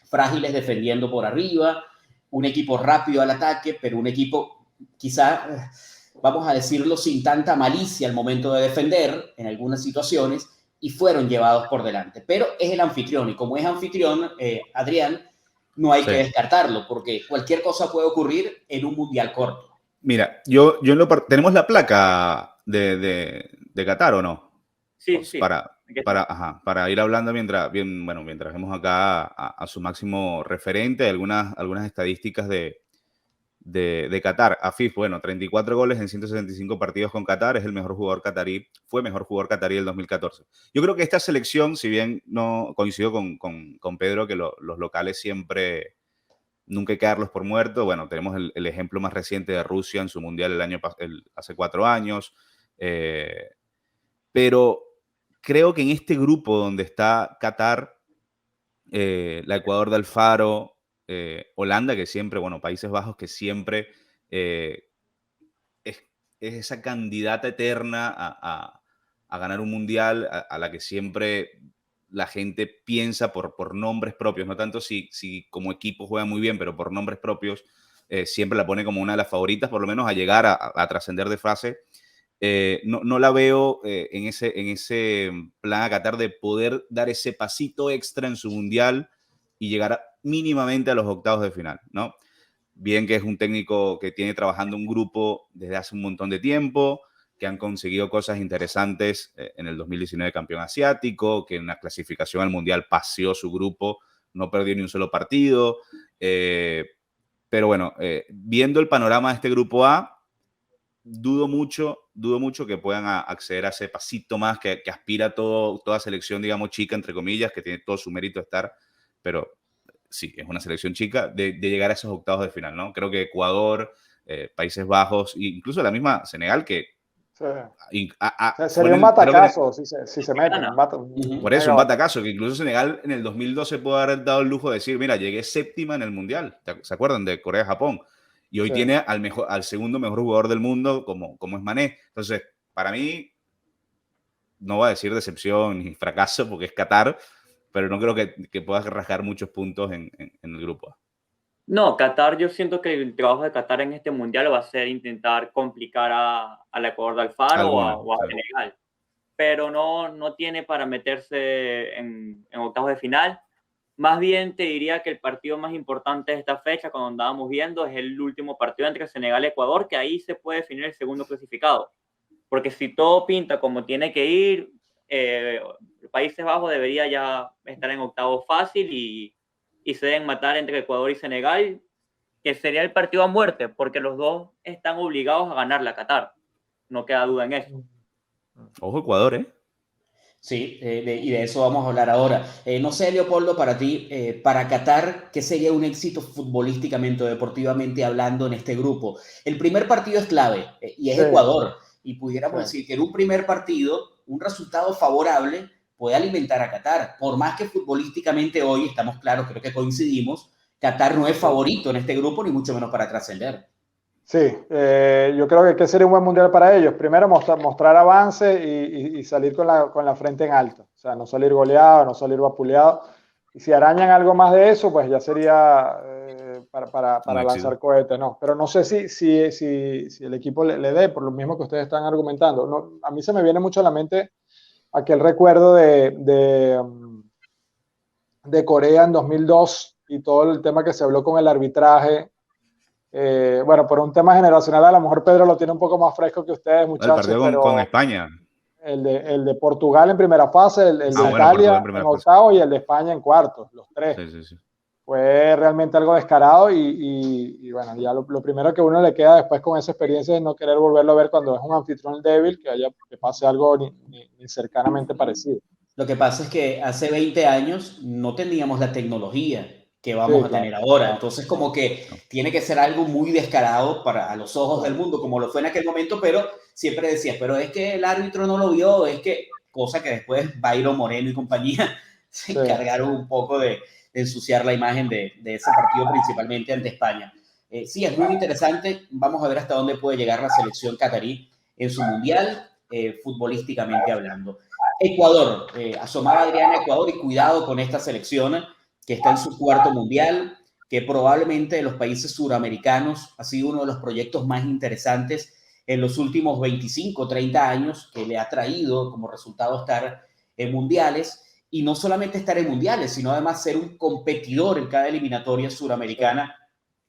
[SPEAKER 1] Frágiles defendiendo por arriba, un equipo rápido al ataque, pero un equipo quizá, vamos a decirlo, sin tanta malicia al momento de defender en algunas situaciones y fueron llevados por delante. Pero es el anfitrión y como es anfitrión, Adrián, no hay que descartarlo porque cualquier cosa puede ocurrir en un mundial corto.
[SPEAKER 4] Mira, ¿tenemos la placa de Qatar o no?
[SPEAKER 2] Sí,
[SPEAKER 4] pues
[SPEAKER 2] sí.
[SPEAKER 4] Para ir hablando mientras vemos acá a su máximo referente, algunas estadísticas de Qatar. Afif, 34 goles en 165 partidos con Qatar, es el mejor jugador catarí, fue mejor jugador catarí del 2014. Yo creo que esta selección, si bien no coincido con Pedro, que los locales siempre nunca hay que darlos por muertos. Bueno, tenemos el ejemplo más reciente de Rusia en su mundial hace 4 años. Pero creo que en este grupo donde está Qatar, la Ecuador de Alfaro, Holanda, que siempre, bueno, Países Bajos, que siempre es esa candidata eterna a ganar un mundial, a la que siempre la gente piensa por nombres propios, no tanto si como equipo juega muy bien, pero por nombres propios, siempre la pone como una de las favoritas, por lo menos a llegar a trascender de fase. No la veo en ese plan a Qatar de poder dar ese pasito extra en su mundial y llegar mínimamente a los octavos de final, ¿no? Bien que es un técnico que tiene trabajando un grupo desde hace un montón de tiempo, que han conseguido cosas interesantes en el 2019 campeón asiático, que en la clasificación al mundial paseó su grupo, no perdió ni un solo partido. Pero bueno, viendo el panorama de este grupo A, dudo mucho que puedan acceder a ese pasito más que aspira toda selección, digamos, chica, entre comillas, que tiene todo su mérito estar, pero sí, es una selección chica, de llegar a esos octavos de final, ¿no? Creo que Ecuador, Países Bajos, incluso la misma Senegal, que...
[SPEAKER 3] Sí. Sería un batacazo si se meten.
[SPEAKER 4] Por eso, un batacazo, que incluso Senegal en el 2012 pudo haber dado el lujo de decir, mira, llegué séptima en el Mundial, ¿se acuerdan? De Corea-Japón. Y hoy tiene al segundo mejor jugador del mundo, como es Mané. Entonces, para mí, no voy a decir decepción ni fracaso, porque es Qatar, pero no creo que puedas rasgar muchos puntos en el grupo A.
[SPEAKER 2] No, Qatar, yo siento que el trabajo de Qatar en este mundial va a ser intentar complicar al Ecuador de Alfaro o a Senegal, pero no tiene para meterse en octavos de final. Más bien te diría que el partido más importante de esta fecha, cuando andábamos viendo, es el último partido entre Senegal y Ecuador, que ahí se puede definir el segundo clasificado. Porque si todo pinta como tiene que ir, Países Bajos debería ya estar en octavos fácil y se deben matar entre Ecuador y Senegal, que sería el partido a muerte, porque los dos están obligados a ganarle a Qatar. No queda duda en eso.
[SPEAKER 4] Ojo Ecuador, ¿eh?
[SPEAKER 1] Sí, y de eso vamos a hablar ahora. No sé, Leopoldo, para ti, para Qatar, ¿qué sería un éxito futbolísticamente o deportivamente hablando en este grupo? El primer partido es clave y es Ecuador. Y pudiéramos decir que en un primer partido, un resultado favorable puede alimentar a Qatar. Por más que futbolísticamente hoy, estamos claros, creo que coincidimos, Qatar no es favorito en este grupo, ni mucho menos para trascender.
[SPEAKER 3] Sí, yo creo que sería un buen mundial para ellos. Primero mostrar avance y salir con la frente en alto. O sea, no salir goleado, no salir vapuleado. Y si arañan algo más de eso, pues ya sería para lanzar cohetes. No, pero no sé si el equipo le dé, por lo mismo que ustedes están argumentando. No, a mí se me viene mucho a la mente aquel recuerdo de Corea en 2002 y todo el tema que se habló con el arbitraje. Bueno, por un tema generacional, a lo mejor Pedro lo tiene un poco más fresco que ustedes, muchachos.
[SPEAKER 4] El partido con España.
[SPEAKER 3] El de Portugal en primera fase, el de Italia en octavo y el de España en cuartos, los tres.
[SPEAKER 4] Sí.
[SPEAKER 3] Fue realmente algo descarado y bueno, ya lo primero que uno le queda después con esa experiencia es no querer volverlo a ver cuando es un anfitrión débil, que pase algo ni cercanamente parecido.
[SPEAKER 1] Lo que pasa es que hace 20 años no teníamos la tecnología que vamos a tener ahora. Entonces, como que tiene que ser algo muy descarado a los ojos del mundo, como lo fue en aquel momento, pero siempre decías, pero es que el árbitro no lo vio, es que, cosa que después Byron Moreno y compañía se encargaron un poco de ensuciar la imagen de ese partido, principalmente ante España. Sí, es muy interesante. Vamos a ver hasta dónde puede llegar la selección catarí en su mundial, futbolísticamente hablando. Ecuador, asomaba Adriana Ecuador y cuidado con esta selección que está en su cuarto mundial, que probablemente de los países suramericanos ha sido uno de los proyectos más interesantes en los últimos 25, 30 años, que le ha traído como resultado estar en mundiales, y no solamente estar en mundiales, sino además ser un competidor en cada eliminatoria suramericana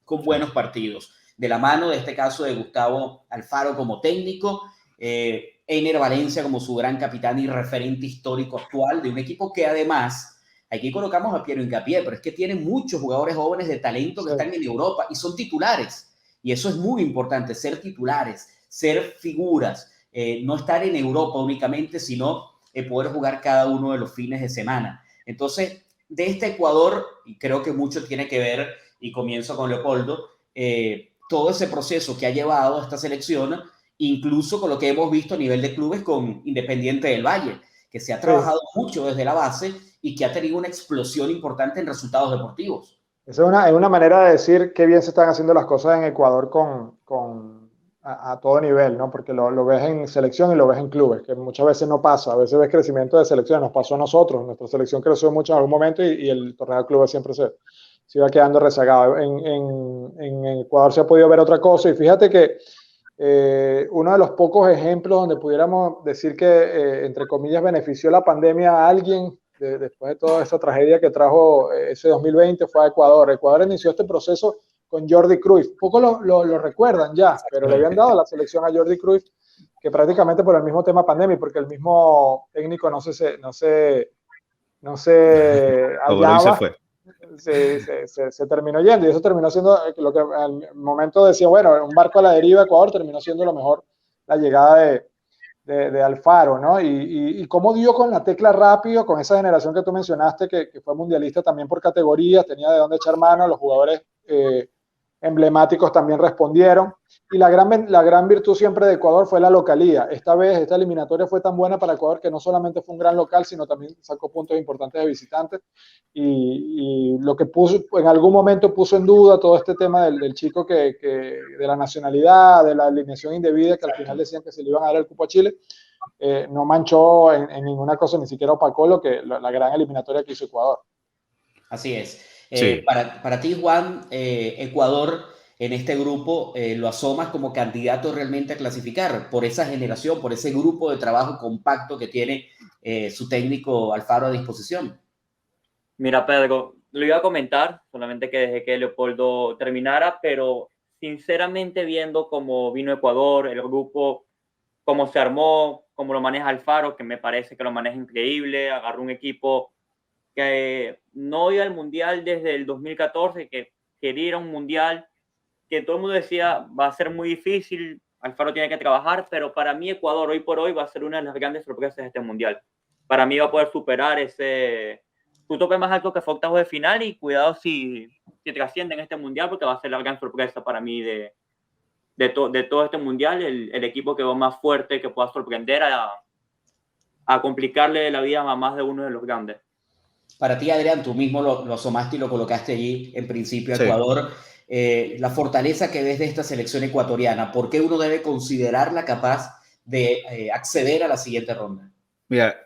[SPEAKER 1] con buenos partidos. De la mano, de este caso, de Gustavo Alfaro como técnico, Ener Valencia como su gran capitán y referente histórico actual de un equipo que además... Aquí colocamos a Piero Hincapié, pero es que tiene muchos jugadores jóvenes de talento que están en Europa y son titulares. Y eso es muy importante, ser titulares, ser figuras, no estar en Europa únicamente, sino poder jugar cada uno de los fines de semana. Entonces, de este Ecuador, y creo que mucho tiene que ver y comienzo con Leopoldo, todo ese proceso que ha llevado a esta selección, incluso con lo que hemos visto a nivel de clubes con Independiente del Valle, que se ha trabajado mucho desde la base y que ha tenido una explosión importante en resultados deportivos.
[SPEAKER 3] Esa es una manera de decir qué bien se están haciendo las cosas en Ecuador a todo nivel, ¿no? Porque lo ves en selección y lo ves en clubes, que muchas veces no pasa. A veces ves crecimiento de selección, nos pasó a nosotros. Nuestra selección creció mucho en algún momento y el torneo de clubes siempre se iba quedando rezagado. En Ecuador se ha podido ver otra cosa y fíjate que uno de los pocos ejemplos donde pudiéramos decir que, entre comillas, benefició la pandemia a alguien después de toda esta tragedia que trajo ese 2020 fue a Ecuador. Ecuador inició este proceso con Jordi Cruyff. Pocos lo recuerdan ya, pero le habían dado la selección a Jordi Cruyff, que prácticamente por el mismo tema pandemia, porque el mismo técnico no se hallaba, se terminó yendo, y eso terminó siendo lo que al momento decía, bueno, un barco a la deriva. Ecuador terminó siendo lo mejor la llegada de Alfaro, ¿no? Y cómo dio con la tecla rápido, con esa generación que tú mencionaste, que fue mundialista también por categorías, tenía de dónde echar mano, los jugadores emblemáticos también respondieron, y la gran virtud siempre de Ecuador fue la localía. Esta vez, esta eliminatoria fue tan buena para Ecuador que no solamente fue un gran local, sino también sacó puntos importantes de visitantes, y lo que en algún momento puso en duda todo este tema del chico de la nacionalidad, de la alineación indebida, que al final decían que se le iban a dar el cupo a Chile, no manchó en ninguna cosa, ni siquiera opacó la gran eliminatoria que hizo Ecuador.
[SPEAKER 1] Así es.
[SPEAKER 4] Sí.
[SPEAKER 1] Para ti, Juan, Ecuador en este grupo lo asomas como candidato realmente a clasificar por esa generación, por ese grupo de trabajo compacto que tiene su técnico Alfaro a disposición.
[SPEAKER 2] Mira, Pedro, lo iba a comentar, solamente que dejé que Leopoldo terminara, pero sinceramente viendo cómo vino Ecuador, el grupo, cómo se armó, cómo lo maneja Alfaro, que me parece que lo maneja increíble, agarró un equipo que no iba al Mundial desde el 2014, que quería ir a un Mundial, que todo el mundo decía va a ser muy difícil, Alfaro tiene que trabajar, pero para mí Ecuador hoy por hoy va a ser una de las grandes sorpresas de este Mundial. Para mí va a poder superar su tope más alto, que fue octavos de final, y cuidado si trasciende en este Mundial, porque va a ser la gran sorpresa para mí de todo este Mundial, el equipo que va más fuerte, que pueda sorprender a complicarle la vida a más de uno de los grandes.
[SPEAKER 1] Para ti, Adrián, tú mismo lo asomaste y lo colocaste allí en principio a
[SPEAKER 4] Sí.
[SPEAKER 1] Ecuador. La fortaleza que ves de esta selección ecuatoriana, ¿por qué uno debe considerarla capaz de acceder a la siguiente ronda?
[SPEAKER 4] Mira,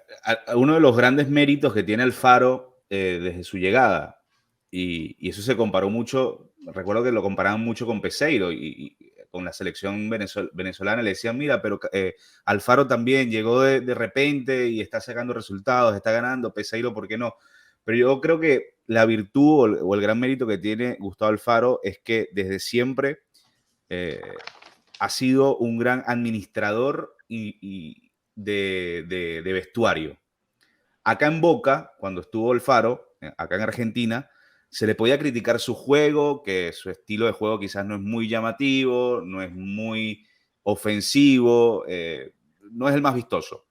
[SPEAKER 4] uno de los grandes méritos que tiene Alfaro desde su llegada, y eso se comparó mucho, recuerdo que lo comparaban mucho con Peseiro y con la selección venezolana, le decían, mira, pero Alfaro también llegó de repente y está sacando resultados, está ganando, Peseiro, ¿por qué no? Pero yo creo que la virtud o el gran mérito que tiene Gustavo Alfaro es que desde siempre ha sido un gran administrador de vestuario. Acá en Boca, cuando estuvo Alfaro, acá en Argentina, se le podía criticar su juego, que su estilo de juego quizás no es muy llamativo, no es muy ofensivo, no es el más vistoso.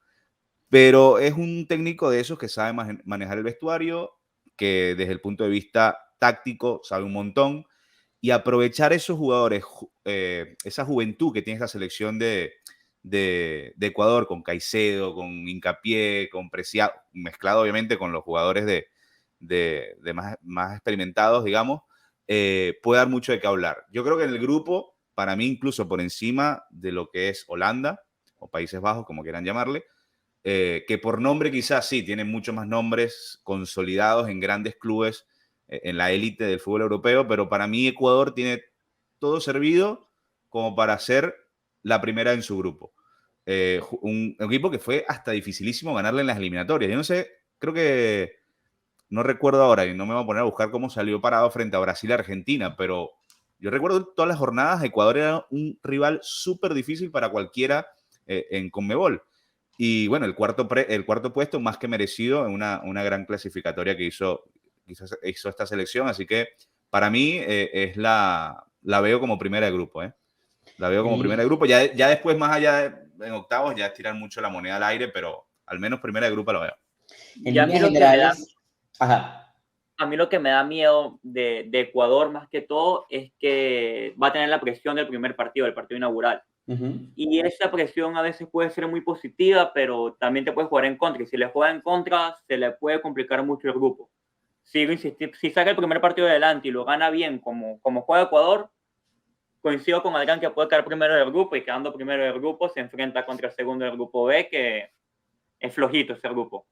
[SPEAKER 4] Pero es un técnico de esos que sabe manejar el vestuario, que desde el punto de vista táctico sabe un montón, y aprovechar esos jugadores, esa juventud que tiene esta selección de Ecuador, con Caicedo, con Hincapié, con Preciado, mezclado obviamente con los jugadores de más experimentados, digamos, puede dar mucho de qué hablar. Yo creo que en el grupo, para mí, incluso por encima de lo que es Holanda, o Países Bajos, como quieran llamarle, que por nombre quizás sí, tienen muchos más nombres consolidados en grandes clubes, en la élite del fútbol europeo, pero para mí Ecuador tiene todo servido como para ser la primera en su grupo. Un equipo que fue hasta dificilísimo ganarle en las eliminatorias. Yo no sé, creo que, no recuerdo ahora, y no me voy a poner a buscar cómo salió parado frente a Brasil y Argentina, pero yo recuerdo todas las jornadas, Ecuador era un rival súper difícil para cualquiera en Conmebol. Y bueno, el cuarto puesto más que merecido en una gran clasificatoria que hizo esta selección. Así que para mí la veo como primera de grupo. La veo como primera de grupo. Ya después, más allá en octavos, ya es tirar mucho la moneda al aire, pero al menos primera de grupo lo veo.
[SPEAKER 1] En líneas generales... Ajá.
[SPEAKER 2] a mí lo que me da miedo de Ecuador más que todo es que va a tener la presión del primer partido, del partido inaugural. Y esa presión a veces puede ser muy positiva, pero también te puede jugar en contra. Y si le juega en contra, se le puede complicar mucho el grupo. Sigo insistir, si saca el primer partido adelante y lo gana bien como juega Ecuador, coincido con Adrián que puede quedar primero del grupo, y quedando primero del grupo se enfrenta contra el segundo del grupo B, que es flojito ese grupo.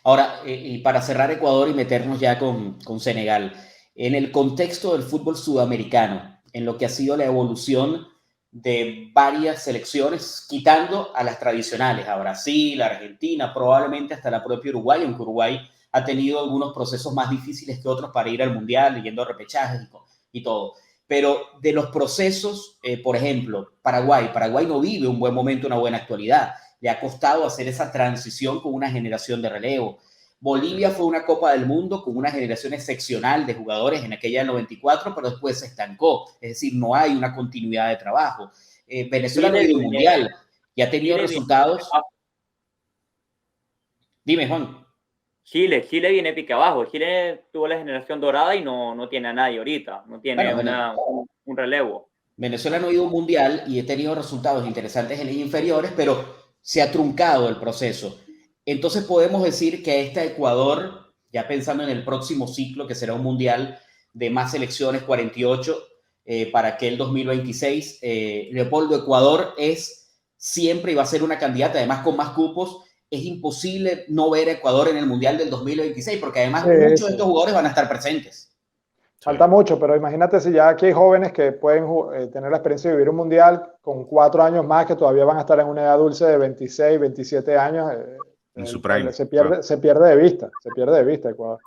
[SPEAKER 1] Ahora, y para cerrar Ecuador y meternos ya con Senegal, en el contexto del fútbol sudamericano, en lo que ha sido la evolución de varias selecciones, quitando a las tradicionales, a Brasil, a Argentina, probablemente hasta la propia Uruguay, aunque Uruguay ha tenido algunos procesos más difíciles que otros para ir al Mundial, yendo a repechajes y todo. Pero de los procesos, por ejemplo, Paraguay no vive un buen momento, una buena actualidad. Le ha costado hacer esa transición con una generación de relevo. Bolivia fue una Copa del Mundo con una generación excepcional de jugadores en aquella del 94, pero después se estancó. Es decir, no hay una continuidad de trabajo. Venezuela no ha ido a un mundial y ha tenido resultados. Dime, Juan.
[SPEAKER 2] Chile viene pique abajo. Chile tuvo la generación dorada y no tiene a nadie ahorita. No tiene un relevo.
[SPEAKER 1] Venezuela no ha ido a un mundial y ha tenido resultados interesantes en las inferiores, pero se ha truncado el proceso. Entonces podemos decir que esta Ecuador, ya pensando en el próximo ciclo, que será un mundial de más selecciones, 48, para aquel 2026, Leopoldo, Ecuador es siempre y va a ser una candidata, además con más cupos. Es imposible no ver a Ecuador en el mundial del 2026, porque además muchos de estos jugadores van a estar presentes.
[SPEAKER 3] Falta mucho, pero imagínate si ya aquí hay jóvenes que pueden tener la experiencia de vivir un mundial con 4 años más, que todavía van a estar en una edad dulce de 26, 27 años.
[SPEAKER 4] En su prime.
[SPEAKER 3] Se pierde de vista Ecuador.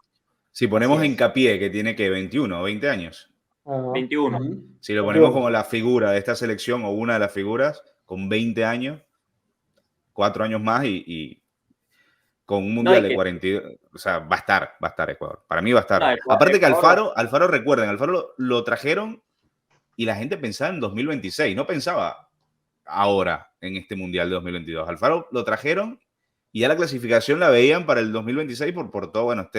[SPEAKER 4] Si ponemos hincapié que tiene que 21 o 20 años.
[SPEAKER 2] 21.
[SPEAKER 4] Si lo ponemos como la figura de esta selección o una de las figuras, con 20 años, 4 años más y con un mundial de 42, o sea, va a estar Ecuador. Para mí va a estar. Aparte que Alfaro, recuerden, Alfaro lo trajeron y la gente pensaba en 2026, no pensaba ahora en este mundial de 2022. Alfaro lo trajeron y ya la clasificación la veían para el 2026 por todo, bueno,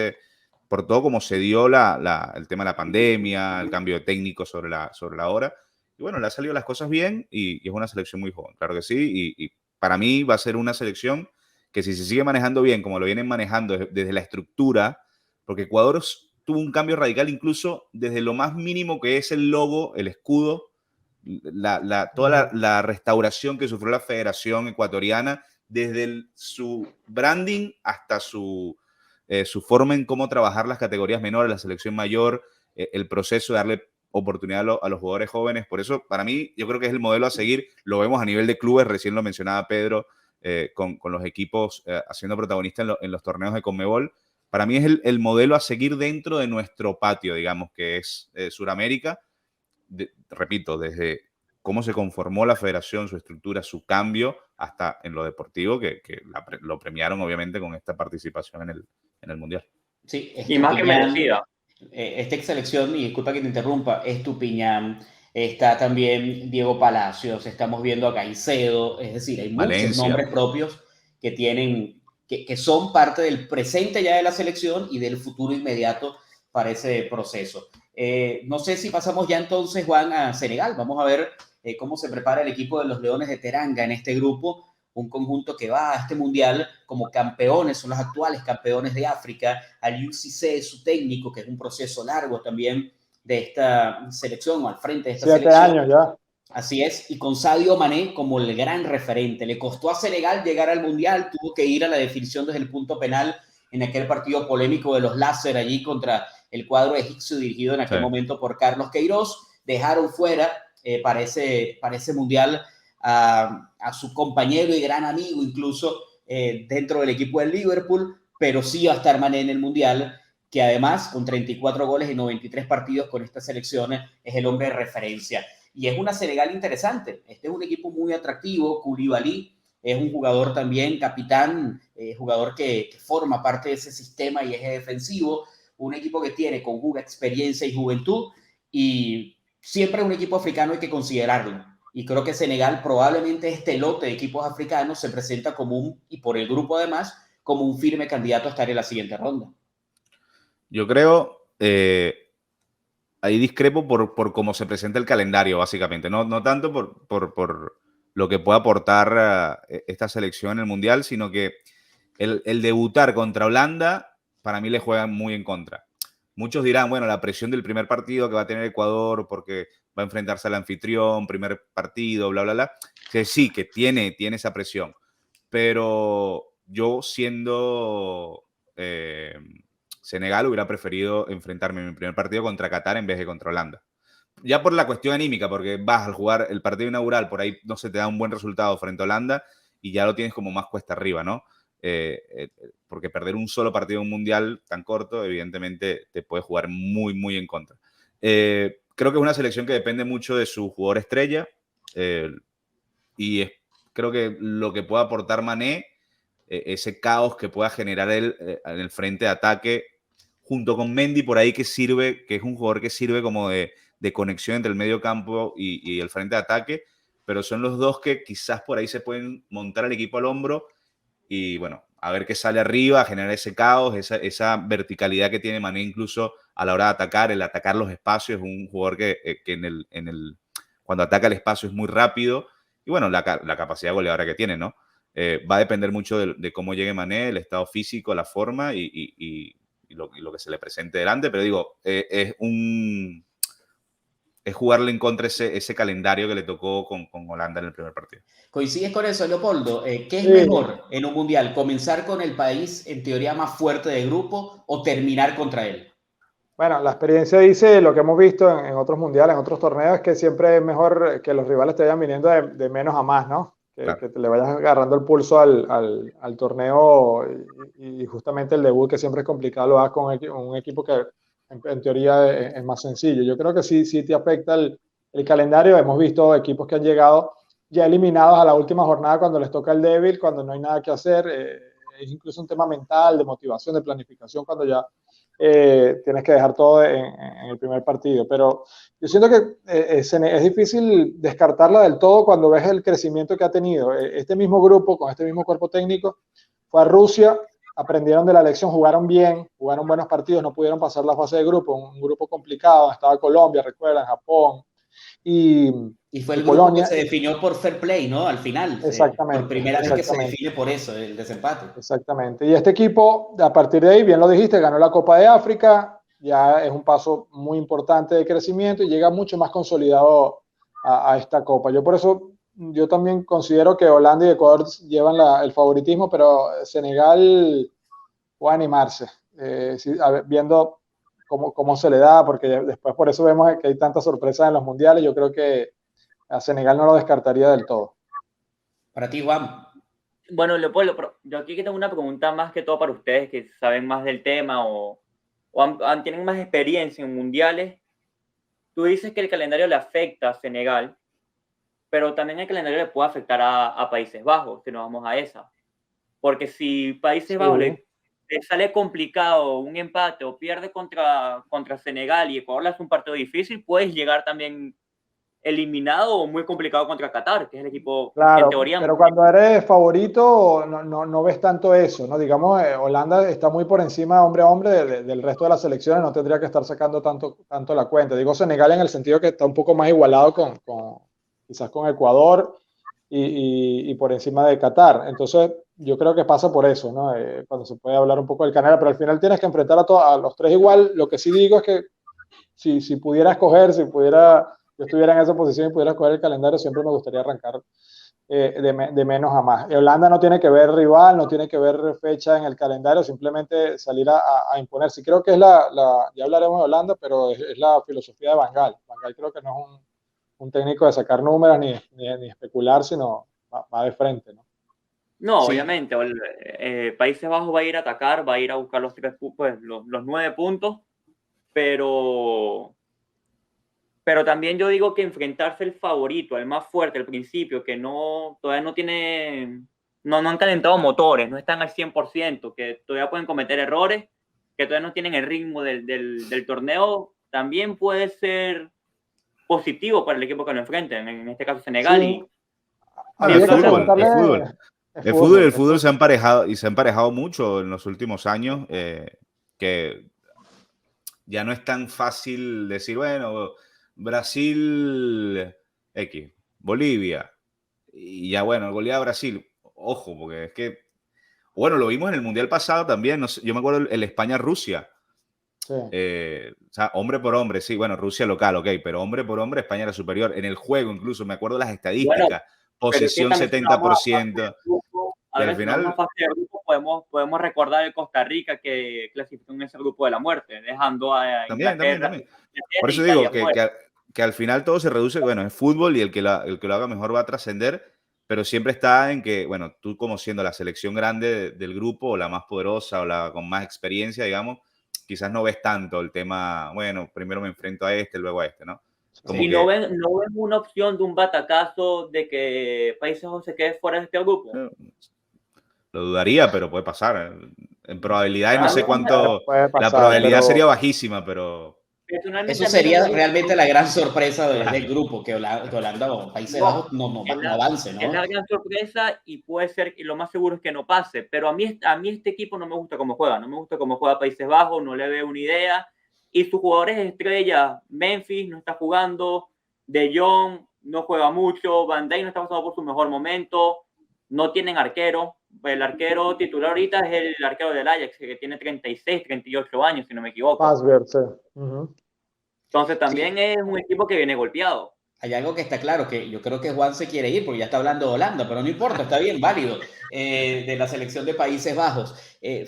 [SPEAKER 4] por todo como se dio el tema de la pandemia, el cambio de técnico sobre la hora. Y bueno, le han salido las cosas bien y es una selección muy joven, claro que sí. Y para mí va a ser una selección que si se sigue manejando bien, como lo vienen manejando desde la estructura, porque Ecuador tuvo un cambio radical incluso desde lo más mínimo que es el logo, el escudo, toda la restauración que sufrió la Federación Ecuatoriana, desde su branding hasta su forma en cómo trabajar las categorías menores, la selección mayor, el proceso de darle oportunidad a los jugadores jóvenes. Por eso, para mí, yo creo que es el modelo a seguir. Lo vemos a nivel de clubes, recién lo mencionaba Pedro, con los equipos haciendo protagonistas en los torneos de Conmebol. Para mí es el modelo a seguir dentro de nuestro patio, digamos, que es Sudamérica. Repito, desde cómo se conformó la federación, su estructura, su cambio, hasta en lo deportivo, que lo premiaron obviamente con esta participación en el Mundial.
[SPEAKER 1] Sí,
[SPEAKER 2] y más que merecida.
[SPEAKER 1] Esta selección, y disculpa que te interrumpa, Estupiñán, está también Diego Palacios, estamos viendo a Caicedo, es decir, hay muchos nombres propios que tienen, que son parte del presente ya de la selección y del futuro inmediato para ese proceso. No sé si pasamos ya entonces, Juan, a Senegal. Vamos a ver cómo se prepara el equipo de los Leones de Teranga en este grupo, un conjunto que va a este mundial como campeones, son los actuales campeones de África. Aliou Cissé es su técnico, que es un proceso largo también de esta selección, o al frente de esta
[SPEAKER 3] 7
[SPEAKER 1] selección.
[SPEAKER 3] 7 años ya.
[SPEAKER 1] Así es, y con Sadio Mané como el gran referente. Le costó a Senegal llegar al mundial, tuvo que ir a la definición desde el punto penal en aquel partido polémico de los láser allí contra el cuadro egipcio dirigido en aquel momento por Carlos Queiroz. Dejaron fuera para ese mundial a su compañero y gran amigo incluso dentro del equipo del Liverpool, pero sí va a estar Mané en el mundial, que además con 34 goles en 93 partidos con esta selección es el hombre de referencia. Y es una Senegal interesante. Este es un equipo muy atractivo. Koulibaly es un jugador también, capitán, jugador que forma parte de ese sistema y eje defensivo. Un equipo que tiene conjuga experiencia y juventud, y siempre un equipo africano hay que considerarlo. Y creo que Senegal, probablemente este lote de equipos africanos, se presenta como y por el grupo además, como un firme candidato a estar en la siguiente ronda.
[SPEAKER 4] Yo creo, ahí discrepo por cómo se presenta el calendario, básicamente. No tanto por lo que pueda aportar esta selección en el Mundial, sino que el debutar contra Holanda, para mí le juegan muy en contra. Muchos dirán, bueno, la presión del primer partido que va a tener Ecuador porque va a enfrentarse al anfitrión, primer partido, bla, bla, bla. Que sí, que tiene esa presión. Pero yo siendo Senegal hubiera preferido enfrentarme en mi primer partido contra Qatar en vez de contra Holanda. Ya por la cuestión anímica, porque vas al jugar el partido inaugural, por ahí no se te da un buen resultado frente a Holanda y ya lo tienes como más cuesta arriba, ¿no? Porque perder un solo partido en un mundial tan corto, evidentemente te puede jugar muy, muy en contra. Creo que es una selección que depende mucho de su jugador estrella y creo que lo que pueda aportar Mané, ese caos que pueda generar él en el frente de ataque, junto con Mendy por ahí que es un jugador que sirve como de conexión entre el medio campo y el frente de ataque, pero son los dos que quizás por ahí se pueden montar al equipo al hombro y bueno, a ver qué sale arriba, generar ese caos, esa verticalidad que tiene Mané incluso a la hora de atacar, el atacar los espacios, es un jugador que cuando ataca el espacio es muy rápido y bueno, la capacidad goleadora que tiene, ¿no? Va a depender mucho de cómo llegue Mané, el estado físico, la forma y lo que se le presente delante, pero digo, es jugarle en contra ese calendario que le tocó con Holanda en el primer partido.
[SPEAKER 1] ¿Coincides con eso, Leopoldo? ¿Qué es
[SPEAKER 3] Sí.
[SPEAKER 1] mejor en un mundial? ¿Comenzar con el país en teoría más fuerte del grupo o terminar contra él?
[SPEAKER 3] Bueno, la experiencia dice lo que hemos visto en otros mundiales, en otros torneos, que siempre es mejor que los rivales te vayan viniendo de menos a más, ¿no?
[SPEAKER 4] Claro.
[SPEAKER 3] Que te le vayas agarrando el pulso al torneo y justamente el debut, que siempre es complicado, lo hagas con un equipo que en teoría es más sencillo. Yo creo que sí te afecta el calendario. Hemos visto equipos que han llegado ya eliminados a la última jornada cuando les toca el débil, cuando no hay nada que hacer. Es incluso un tema mental, de motivación, de planificación, cuando ya tienes que dejar todo en el primer partido. Pero yo siento que es difícil descartarla del todo cuando ves el crecimiento que ha tenido. Este mismo grupo, con este mismo cuerpo técnico, fue a Rusia, aprendieron de la lección, jugaron bien, jugaron buenos partidos, no pudieron pasar la fase de grupo, un grupo complicado, estaba Colombia, recuerdan, Japón y
[SPEAKER 1] fue el
[SPEAKER 3] Polonia.
[SPEAKER 1] grupo que se definió por fair play, ¿no? Al final.
[SPEAKER 3] Exactamente.
[SPEAKER 1] Por primera vez que se define por eso, el desempate.
[SPEAKER 3] Exactamente. Y este equipo, a partir de ahí, bien lo dijiste, ganó la Copa de África, ya es un paso muy importante de crecimiento y llega mucho más consolidado a esta Copa. Yo también considero que Holanda y Ecuador llevan el favoritismo, pero Senegal puede animarse, viendo cómo se le da, porque después por eso vemos que hay tantas sorpresas en los mundiales. Yo creo que a Senegal no lo descartaría del todo.
[SPEAKER 1] Para ti, Juan.
[SPEAKER 2] Bueno, Leopoldo, pero yo aquí tengo una pregunta más que todo para ustedes que saben más del tema o tienen más experiencia en mundiales. Tú dices que el calendario le afecta a Senegal, pero también el calendario le puede afectar a Países Bajos, si nos vamos a esa. Porque si Países Bajos le sale complicado un empate o pierde contra Senegal y Ecuador le hace un partido difícil, puedes llegar también eliminado o muy complicado contra Qatar, que es el equipo,
[SPEAKER 3] claro,
[SPEAKER 2] en teoría.
[SPEAKER 3] Pero cuando eres favorito no ves tanto eso, ¿no? Digamos, Holanda está muy por encima hombre a hombre del resto de las selecciones, no tendría que estar sacando tanto la cuenta. Digo Senegal en el sentido que está un poco más igualado quizás con Ecuador y por encima de Qatar. Entonces yo creo que pasa por eso, ¿no? Cuando se puede hablar un poco del Canadá, pero al final tienes que enfrentar a los tres igual. Lo que sí digo es que si pudiera escoger, yo estuviera en esa posición y pudiera escoger el calendario, siempre me gustaría arrancar de menos a más. Holanda no tiene que ver rival, no tiene que ver fecha en el calendario, simplemente salir a imponer. Sí creo que es ya hablaremos de Holanda, pero es la filosofía de Van Gaal. Van Gaal creo que no es un técnico de sacar números ni especular, sino va de frente, ¿no?
[SPEAKER 2] No,
[SPEAKER 1] Sí.
[SPEAKER 2] obviamente. Países Bajos va a ir a atacar, va a ir a buscar los 9 puntos, pero también yo digo que enfrentarse el favorito, el más fuerte al principio, que todavía no han calentado motores, no están al 100%, que todavía pueden cometer errores, que todavía no tienen el ritmo del torneo, también puede ser positivo para el equipo que lo enfrenten, en este caso Senegal.
[SPEAKER 3] Sí.
[SPEAKER 4] El fútbol se ha emparejado y se ha emparejado mucho en los últimos años, que ya no es tan fácil decir, bueno, Brasil X, Bolivia, y ya bueno, goleada Brasil. Ojo, porque es que, bueno, lo vimos en el Mundial pasado también, no sé, yo me acuerdo el España-Rusia.
[SPEAKER 3] Sí.
[SPEAKER 4] O sea, hombre por hombre, sí, bueno, Rusia local, ok, pero hombre por hombre España era superior. En el juego incluso, me acuerdo las
[SPEAKER 2] Bueno,
[SPEAKER 4] estadísticas,
[SPEAKER 2] pero es que
[SPEAKER 4] posesión
[SPEAKER 2] también si nos vamos a fase de
[SPEAKER 4] 70%,
[SPEAKER 2] grupo,
[SPEAKER 4] y al
[SPEAKER 2] ahora si nos vamos a
[SPEAKER 4] final,
[SPEAKER 2] fase de grupo, podemos recordar el Costa Rica que clasificó en ese grupo de la muerte, dejando a Inglaterra,
[SPEAKER 4] también. Por
[SPEAKER 2] Inglaterra e
[SPEAKER 4] eso digo
[SPEAKER 2] Italia fuera.
[SPEAKER 4] que al final todo se reduce, bueno, es fútbol y el que lo haga mejor va a trascender, pero siempre está en que, bueno, tú como siendo la selección grande del grupo, o la más poderosa, o la con más experiencia, digamos, quizás no ves tanto el tema, bueno, primero me enfrento a este, luego a este, ¿no? Como
[SPEAKER 2] Y
[SPEAKER 4] que
[SPEAKER 2] no ven una opción de un batacazo de que Países Bajos se quede fuera de este grupo.
[SPEAKER 4] lo dudaría, pero puede pasar. En probabilidades no
[SPEAKER 2] A mí,
[SPEAKER 4] sé
[SPEAKER 3] Bueno,
[SPEAKER 4] cuánto,
[SPEAKER 3] puede
[SPEAKER 4] la
[SPEAKER 3] pasar,
[SPEAKER 4] probabilidad sería
[SPEAKER 3] pero
[SPEAKER 4] bajísima, pero
[SPEAKER 2] personalmente
[SPEAKER 1] Eso
[SPEAKER 2] a mí no me
[SPEAKER 1] sería
[SPEAKER 2] gusta.
[SPEAKER 1] realmente la gran sorpresa del
[SPEAKER 4] claro.
[SPEAKER 1] grupo, que Holanda o Países
[SPEAKER 2] No,
[SPEAKER 1] Bajos
[SPEAKER 2] es
[SPEAKER 1] no
[SPEAKER 2] la,
[SPEAKER 1] avance,
[SPEAKER 2] es
[SPEAKER 1] ¿no?
[SPEAKER 2] la gran sorpresa y puede ser, y lo más seguro es que no pase. Pero a mí este equipo no me gusta cómo juega. No me gusta cómo juega Países Bajos, no le veo una idea. Y sus jugadores estrella, Memphis no está jugando, De Jong no juega mucho, Van Dijk no está pasando por su mejor momento, no tienen arquero. El arquero titular ahorita es el arquero del Ajax, que tiene 36, 38 años, si no me equivoco.
[SPEAKER 3] más ver, sí. Ujú.
[SPEAKER 2] Entonces
[SPEAKER 1] Sí,
[SPEAKER 2] también es un equipo que viene golpeado.
[SPEAKER 1] hay algo que está claro, que yo creo que Juan se quiere ir porque ya está hablando de Holanda, pero no importa, está bien, válido, de la selección de Países Bajos.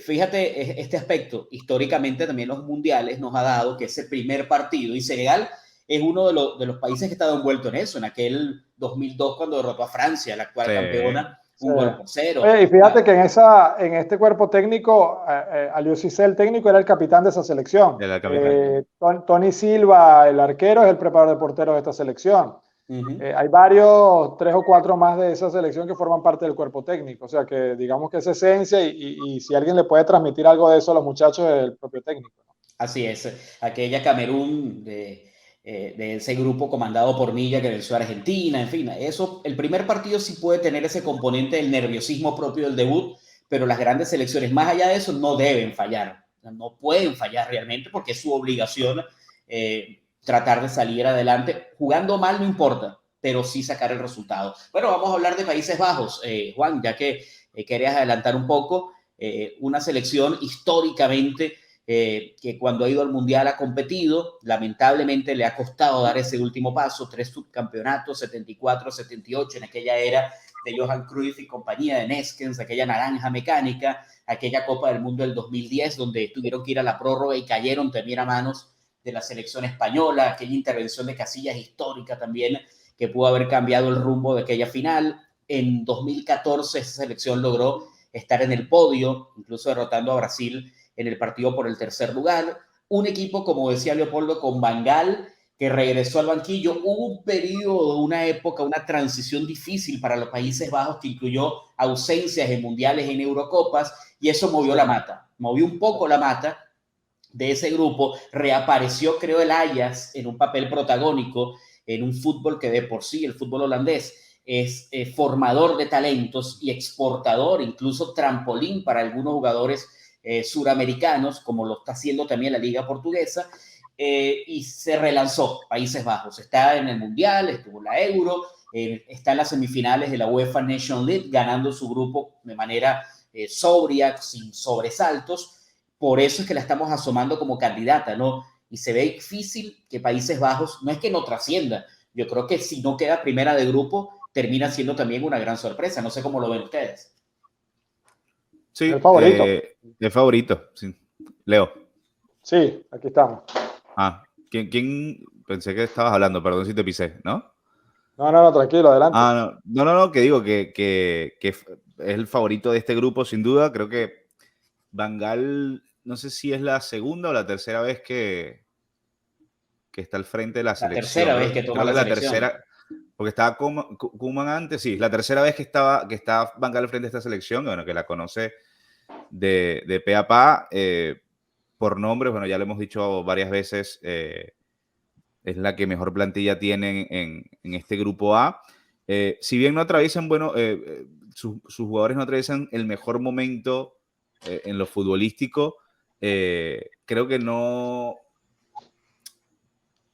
[SPEAKER 1] Fíjate este aspecto, históricamente también los mundiales nos ha dado que ese primer partido, y Senegal es uno de los países que ha estado envuelto en eso, en aquel 2002 cuando derrotó a Francia, la actual
[SPEAKER 4] Sí,
[SPEAKER 1] campeona,
[SPEAKER 3] Sí.
[SPEAKER 1] un gol por cero.
[SPEAKER 3] Oye, y fíjate que en este cuerpo técnico, Aliou Cissé, el técnico, era el capitán de esa selección.
[SPEAKER 4] de la capital.
[SPEAKER 3] Tony Silva, el arquero, es el preparador de porteros de esta selección.
[SPEAKER 1] Uh-huh.
[SPEAKER 3] Hay varios, 3 o 4 más de esa selección que forman parte del cuerpo técnico. O sea que digamos que es esencia y si alguien le puede transmitir algo de eso a los muchachos es el propio técnico, ¿no?
[SPEAKER 1] Así es, aquella Camerún de ese grupo comandado por Milla que venció a Argentina, en fin, eso, el primer partido sí puede tener ese componente del nerviosismo propio del debut, pero las grandes selecciones, más allá de eso, no deben fallar, no pueden fallar realmente porque es su obligación tratar de salir adelante, jugando mal no importa, pero sí sacar el resultado. Bueno, vamos a hablar de Países Bajos, Juan, ya que querías adelantar un poco, una selección históricamente que cuando ha ido al Mundial ha competido, lamentablemente le ha costado dar ese último paso, 3 subcampeonatos, 74, 78, en aquella era de Johan Cruyff y compañía de Neskens, aquella naranja mecánica, aquella Copa del Mundo del 2010, donde tuvieron que ir a la prórroga y cayeron también a manos de la selección española, aquella intervención de Casillas histórica también, que pudo haber cambiado el rumbo de aquella final. En 2014 esa selección logró estar en el podio, incluso derrotando a Brasil en el partido por el tercer lugar. Un equipo, como decía Leopoldo, con Van Gaal, que regresó al banquillo. Hubo un periodo, una época, una transición difícil para los Países Bajos que incluyó ausencias en mundiales, en Eurocopas, y eso movió la mata, movió un poco la mata de ese grupo. Reapareció, creo, el Ajax en un papel protagónico en un fútbol que de por sí, el fútbol holandés, es formador de talentos y exportador, incluso trampolín para algunos jugadores suramericanos, como lo está haciendo también la Liga Portuguesa, y se relanzó Países Bajos. Está en el Mundial, estuvo en la Euro, está en las semifinales de la UEFA Nation League, ganando su grupo de manera sobria, sin sobresaltos. Por eso es que la estamos asomando como candidata, ¿no? Y se ve difícil que Países Bajos, no es que no trascienda, yo creo que si no queda primera de grupo, termina siendo también una gran sorpresa. No sé cómo lo ven ustedes.
[SPEAKER 3] El
[SPEAKER 4] Sí,
[SPEAKER 3] favorito.
[SPEAKER 4] el favorito, sí. Leo.
[SPEAKER 3] Sí, aquí estamos.
[SPEAKER 4] ¿Quién? Pensé que estabas hablando, perdón si te pisé, ¿no?
[SPEAKER 3] No, tranquilo, adelante.
[SPEAKER 4] No, que digo que es el favorito de este grupo, sin duda. Creo que Van Gaal, no sé si es la segunda o la tercera vez que está al frente de la
[SPEAKER 1] La
[SPEAKER 4] selección.
[SPEAKER 1] tercera vez que toma
[SPEAKER 4] Creo que
[SPEAKER 1] la
[SPEAKER 4] es la
[SPEAKER 1] selección.
[SPEAKER 4] tercera, porque estaba Koeman antes, sí, la tercera vez que está Van Gaal al frente de esta selección, bueno, que la conoce de pe a pa, por nombres, bueno, ya lo hemos dicho varias veces, es la que mejor plantilla tiene en este grupo A. Si bien no atraviesan, bueno, sus jugadores no atraviesan el mejor momento en lo futbolístico, creo que no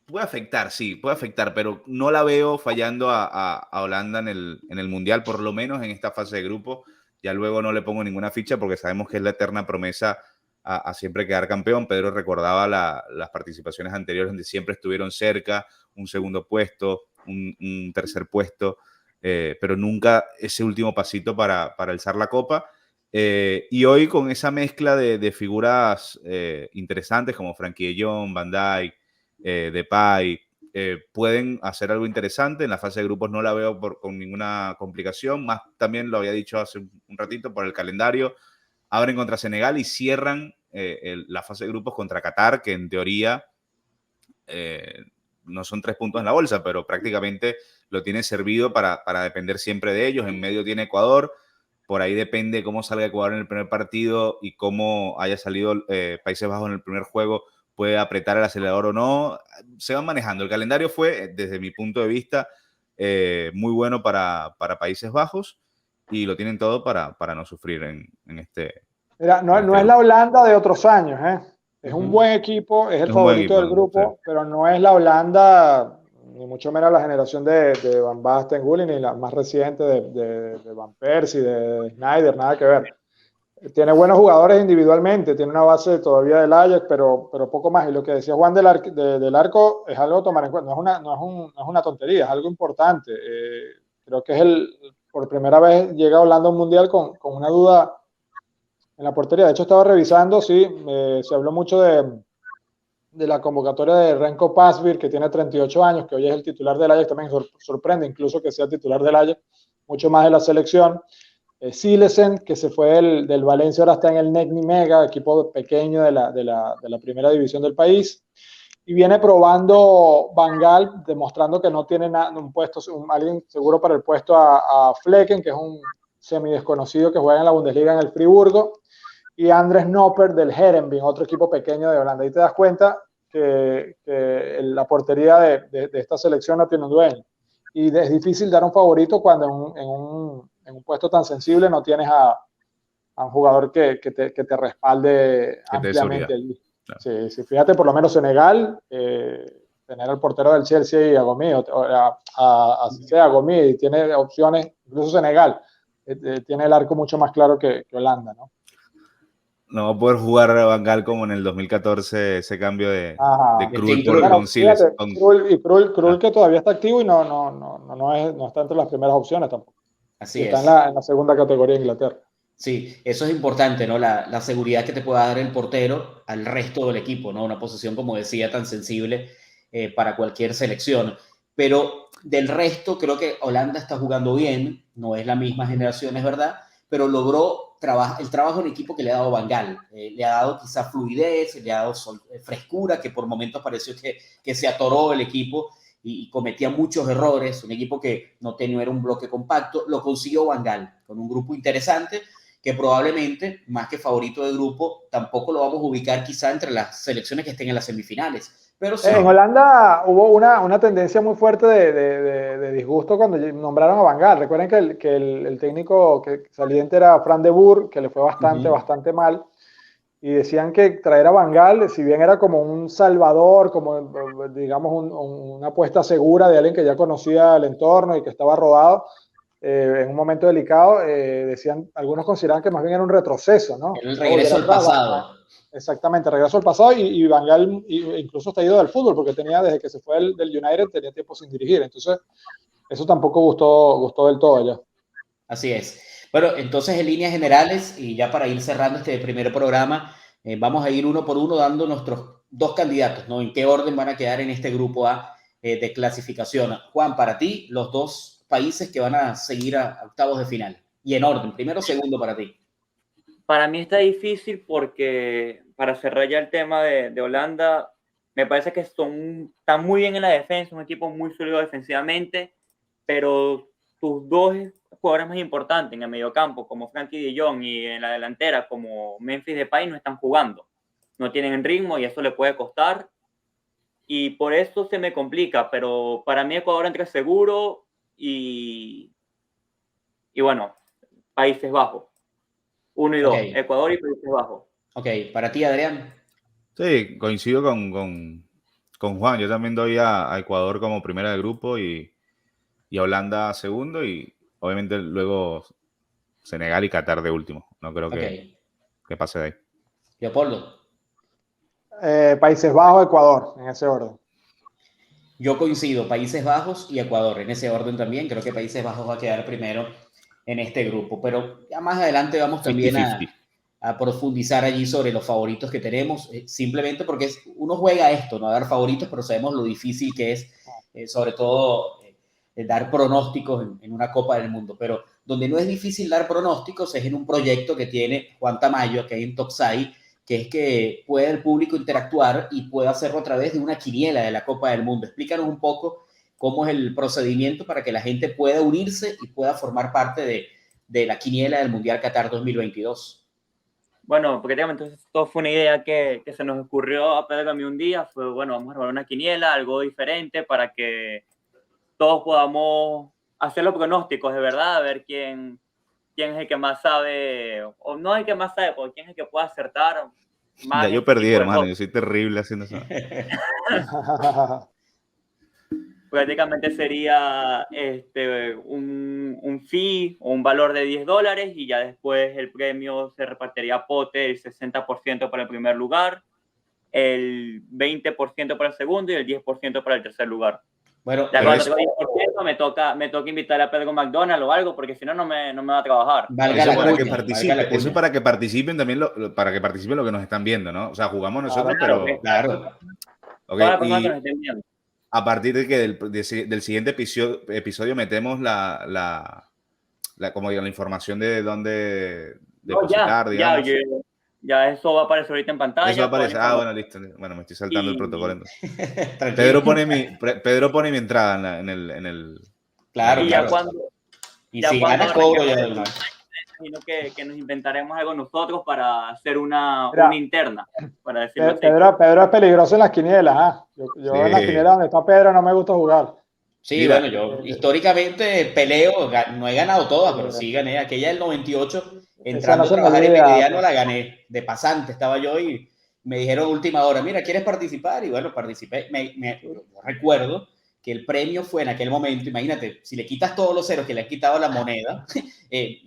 [SPEAKER 4] puede afectar, sí, puede afectar, pero no la veo fallando a Holanda en el Mundial, por lo menos en esta fase de grupo. Ya luego no le pongo ninguna ficha porque sabemos que es la eterna promesa a siempre quedar campeón. Pedro recordaba las participaciones anteriores donde siempre estuvieron cerca, un segundo puesto, un tercer puesto, pero nunca ese último pasito para alzar la copa. Y hoy con esa mezcla de figuras interesantes como Frenkie de Jong, Van Dijk, Depay, pueden hacer algo interesante. En la fase de grupos no la veo con ninguna complicación. Más también lo había dicho hace un ratito por el calendario. Abren contra Senegal y cierran la fase de grupos contra Qatar, que en teoría no son 3 puntos en la bolsa, pero prácticamente lo tiene servido para depender siempre de ellos. En medio tiene Ecuador. Por ahí depende cómo salga Ecuador en el primer partido y cómo haya salido Países Bajos en el primer juego, puede apretar el acelerador o no. Se van manejando. El calendario fue, desde mi punto de vista, muy bueno para Países Bajos y lo tienen todo para no sufrir en este.
[SPEAKER 3] Mira, no es la Holanda de otros años, ¿eh? Es un buen equipo, es el favorito del grupo, sí, pero no es la Holanda, ni mucho menos la generación de Van Basten, Gullit, ni la más reciente de Van Persie, de Sneijder, nada que ver. Tiene buenos jugadores individualmente, tiene una base todavía del Ajax, pero poco más. Y lo que decía Juan del Arco es algo a tomar en cuenta, no es una tontería, es algo importante. Creo que por primera vez llega Holanda a un mundial con una duda en la portería. De hecho, estaba revisando, sí, se habló mucho de la convocatoria de Renko Pasvir, que tiene 38 años, que hoy es el titular del Ajax, también sorprende incluso que sea titular del Ajax, mucho más de la selección. Silesen, que se fue del Valencia, ahora está en el Negni Mega, equipo pequeño de la primera división del país, y viene probando Van Gaal, demostrando que no tiene un puesto, alguien seguro para el puesto a Flecken, que es un semidesconocido que juega en la Bundesliga en el Friburgo, y Andres Nopper del Herenveen, otro equipo pequeño de Holanda. Y te das cuenta que la portería de esta selección no tiene un dueño. Y es difícil dar un favorito cuando en un puesto tan sensible no tienes a un jugador que te respalde que ampliamente allí. Claro. Sí, sí, fíjate, por lo menos Senegal, tener al portero del Chelsea y a Gomi, a Gomi, y tiene opciones, incluso Senegal, tiene el arco mucho más claro que Holanda, ¿no?
[SPEAKER 4] No va a poder jugar a Van Gaal como en el 2014, ese cambio de Krul con Siles.
[SPEAKER 3] Krul que todavía está activo y no está entre las primeras opciones tampoco.
[SPEAKER 1] Así
[SPEAKER 3] está
[SPEAKER 1] es.
[SPEAKER 3] En la segunda categoría de Inglaterra.
[SPEAKER 1] Sí, eso es importante, ¿no? La seguridad que te pueda dar el portero al resto del equipo, ¿no? Una posición, como decía, tan sensible para cualquier selección. Pero del resto, creo que Holanda está jugando bien, no es la misma generación, es verdad, pero logró el trabajo en equipo que le ha dado Van Gaal. Le ha dado quizá fluidez, le ha dado frescura, que por momentos pareció que se atoró el equipo y cometía muchos errores. Un equipo que no era un bloque compacto, lo consiguió Van Gaal con un grupo interesante que probablemente, más que favorito de grupo, tampoco lo vamos a ubicar quizá entre las selecciones que estén en las semifinales. Pero sí.
[SPEAKER 3] En Holanda hubo una tendencia muy fuerte de disgusto cuando nombraron a Van Gaal. Recuerden que el técnico que saliente era Fran de Boer, que le fue bastante mal. Y decían que traer a Van Gaal, si bien era como un salvador, como digamos una apuesta segura de alguien que ya conocía el entorno y que estaba rodado, en un momento delicado, decían, algunos consideraban que más bien era un retroceso, ¿no?
[SPEAKER 1] El regreso al pasado.
[SPEAKER 3] Exactamente, regreso al pasado y Van Gaal incluso está ido del fútbol porque desde que se fue del United tenía tiempo sin dirigir, entonces eso tampoco gustó del todo ya.
[SPEAKER 1] Así es. Bueno, entonces en líneas generales y ya para ir cerrando este primer programa, vamos a ir uno por uno dando nuestros dos candidatos, ¿no? En qué orden van a quedar en este grupo A de clasificación. Juan, para ti, los dos países que van a seguir a octavos de final. Y en orden, primero, segundo para ti.
[SPEAKER 2] Para mí está difícil porque, para cerrar ya el tema de Holanda, me parece que están muy bien en la defensa, un equipo muy sólido defensivamente, pero tus dos jugadores más importantes en el mediocampo, como Frenkie de Jong, y en la delantera, como Memphis Depay, no están jugando. No tienen ritmo y eso le puede costar. Y por eso se me complica, pero para mí Ecuador entra seguro y bueno, Países Bajos. 1 y 2, Ecuador y Países Bajos.
[SPEAKER 1] Ok, para ti, Adrián.
[SPEAKER 4] Sí, coincido con con Juan, yo también doy a Ecuador como primera de grupo y a Holanda segundo y obviamente luego Senegal y Qatar de último. No creo que pase de ahí.
[SPEAKER 1] Leopoldo.
[SPEAKER 3] Países Bajos, Ecuador, en ese orden.
[SPEAKER 1] Yo coincido, Países Bajos y Ecuador, en ese orden también. Creo que Países Bajos va a quedar primero en este grupo, pero ya más adelante vamos también
[SPEAKER 4] 50-50.
[SPEAKER 1] a profundizar allí sobre los favoritos que tenemos, simplemente porque uno juega esto, no a dar favoritos, pero sabemos lo difícil que es, sobre todo, dar pronósticos en una Copa del Mundo. Pero donde no es difícil dar pronósticos es en un proyecto que tiene Juan Tamayo, que hay en Topside, que es que pueda el público interactuar y pueda hacerlo a través de una quiniela de la Copa del Mundo. Explícanos un poco cómo es el procedimiento para que la gente pueda unirse y pueda formar parte de la quiniela del Mundial Qatar 2022.
[SPEAKER 2] Bueno, porque entonces todo fue una idea que se nos ocurrió a Pedro y a mí un día. Fue, bueno, vamos a armar una quiniela, algo diferente para que todos podamos hacer los pronósticos de verdad, a ver quién es el que más sabe, o no el que más sabe, porque quién es el que puede acertar más.
[SPEAKER 4] Ya, yo perdí, hermano, yo soy terrible haciendo eso.
[SPEAKER 2] Prácticamente sería un fee o un valor de $10 y ya después el premio se repartiría pote, el 60% para el primer lugar, el 20% para el segundo y el 10% para el tercer lugar.
[SPEAKER 1] Bueno,
[SPEAKER 2] ya cuando tengo 10% me toca invitar a Pedro McDonald's o algo, porque si no, no me va a trabajar.
[SPEAKER 4] Eso es para que participen también, para que participen los que nos están viendo, ¿no? O sea, jugamos nosotros,
[SPEAKER 1] claro,
[SPEAKER 4] pero...
[SPEAKER 1] Claro.
[SPEAKER 4] Okay, y a partir de que del siguiente episodio metemos como digo, la información de dónde depositar, digamos.
[SPEAKER 2] Ya eso va a aparecer ahorita en pantalla.
[SPEAKER 4] Eso va a aparecer. Bueno, listo. Bueno, me estoy saltando el protocolo entonces. Pedro pone mi entrada en el...
[SPEAKER 1] Claro,
[SPEAKER 2] y
[SPEAKER 1] claro.
[SPEAKER 2] Ya cuando...
[SPEAKER 1] Y si gana cobro ya del
[SPEAKER 2] sino que nos inventaremos algo nosotros para hacer una interna. Para decirlo
[SPEAKER 3] Pedro es peligroso en las quinielas. Yo sí. En las quinielas donde está Pedro no me gusta jugar.
[SPEAKER 1] Sí, mira, bueno, yo históricamente peleo, no he ganado todas, pero sí gané. Aquella del 98, entrando a trabajar en Meridiano, la gané. De pasante estaba yo y me dijeron última hora, mira, ¿quieres participar? Y bueno, participé. Recuerdo que el premio fue en aquel momento, imagínate, si le quitas todos los ceros que le han quitado la moneda,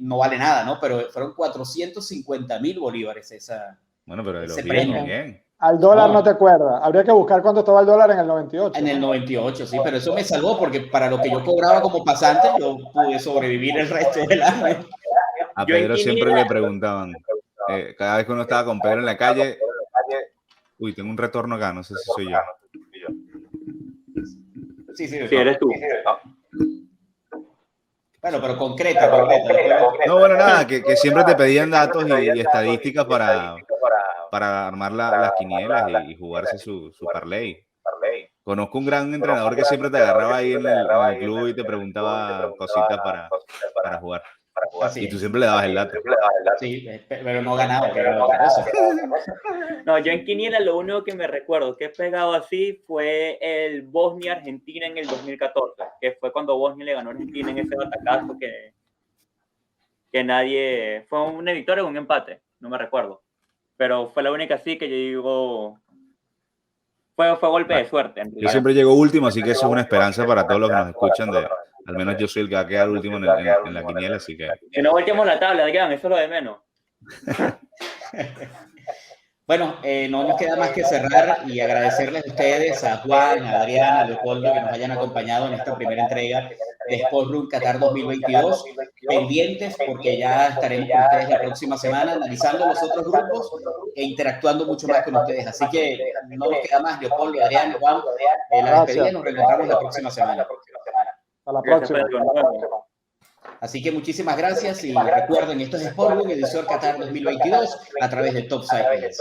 [SPEAKER 1] no vale nada, ¿no? Pero fueron 450.000 bolívares
[SPEAKER 4] bueno, pero de los
[SPEAKER 1] premio.
[SPEAKER 4] Bien.
[SPEAKER 3] Al dólar no te acuerdas. Habría que buscar cuánto estaba el dólar en el 98.
[SPEAKER 1] En el 98, sí, pero eso me salvó porque para lo que yo cobraba como pasante, yo pude sobrevivir el resto del año.
[SPEAKER 4] A Pedro siempre le preguntaban, cada vez que uno estaba con Pedro en la calle, uy, tengo un retorno acá, no sé si soy yo.
[SPEAKER 1] Sí,
[SPEAKER 2] eres tú.
[SPEAKER 1] Bueno, pero concreta.
[SPEAKER 4] No, bueno, nada, que siempre te pedían datos y estadísticas para armar las quinielas y jugarse su parlay. Conozco un gran entrenador que siempre te agarraba ahí en el club y te preguntaba cositas para jugar. Y tú siempre le dabas el dato.
[SPEAKER 1] Sí, pero no ganaba.
[SPEAKER 2] No, yo en quiniela lo único que me recuerdo que he pegado así fue el Bosnia-Argentina en el 2014, que fue cuando Bosnia le ganó a Argentina en ese batacazo que nadie... Fue una victoria o un empate, no me recuerdo. Pero fue la única así que yo digo... Fue golpe de suerte.
[SPEAKER 4] Yo siempre llego último, así que eso es una esperanza para todos los que nos escuchan. Al menos yo soy el que va a quedar último en la quiniela, así que...
[SPEAKER 2] Que no volteemos la tabla, Adrián, eso es lo de menos.
[SPEAKER 1] Bueno, no nos queda más que cerrar y agradecerles a ustedes, a Juan, a Adrián, a Leopoldo, que nos hayan acompañado en esta primera entrega de Sport Room Qatar 2022. Pendientes porque ya estaremos con ustedes la próxima semana analizando los otros grupos e interactuando mucho más con ustedes. Así que no nos queda más, Leopoldo, Adrián, Juan. La despedida, nos reencontramos la próxima semana.
[SPEAKER 3] Hasta la próxima.
[SPEAKER 1] Así que muchísimas gracias y recuerden, esto es Sport Room, edición Qatar 2022 a través de Topside.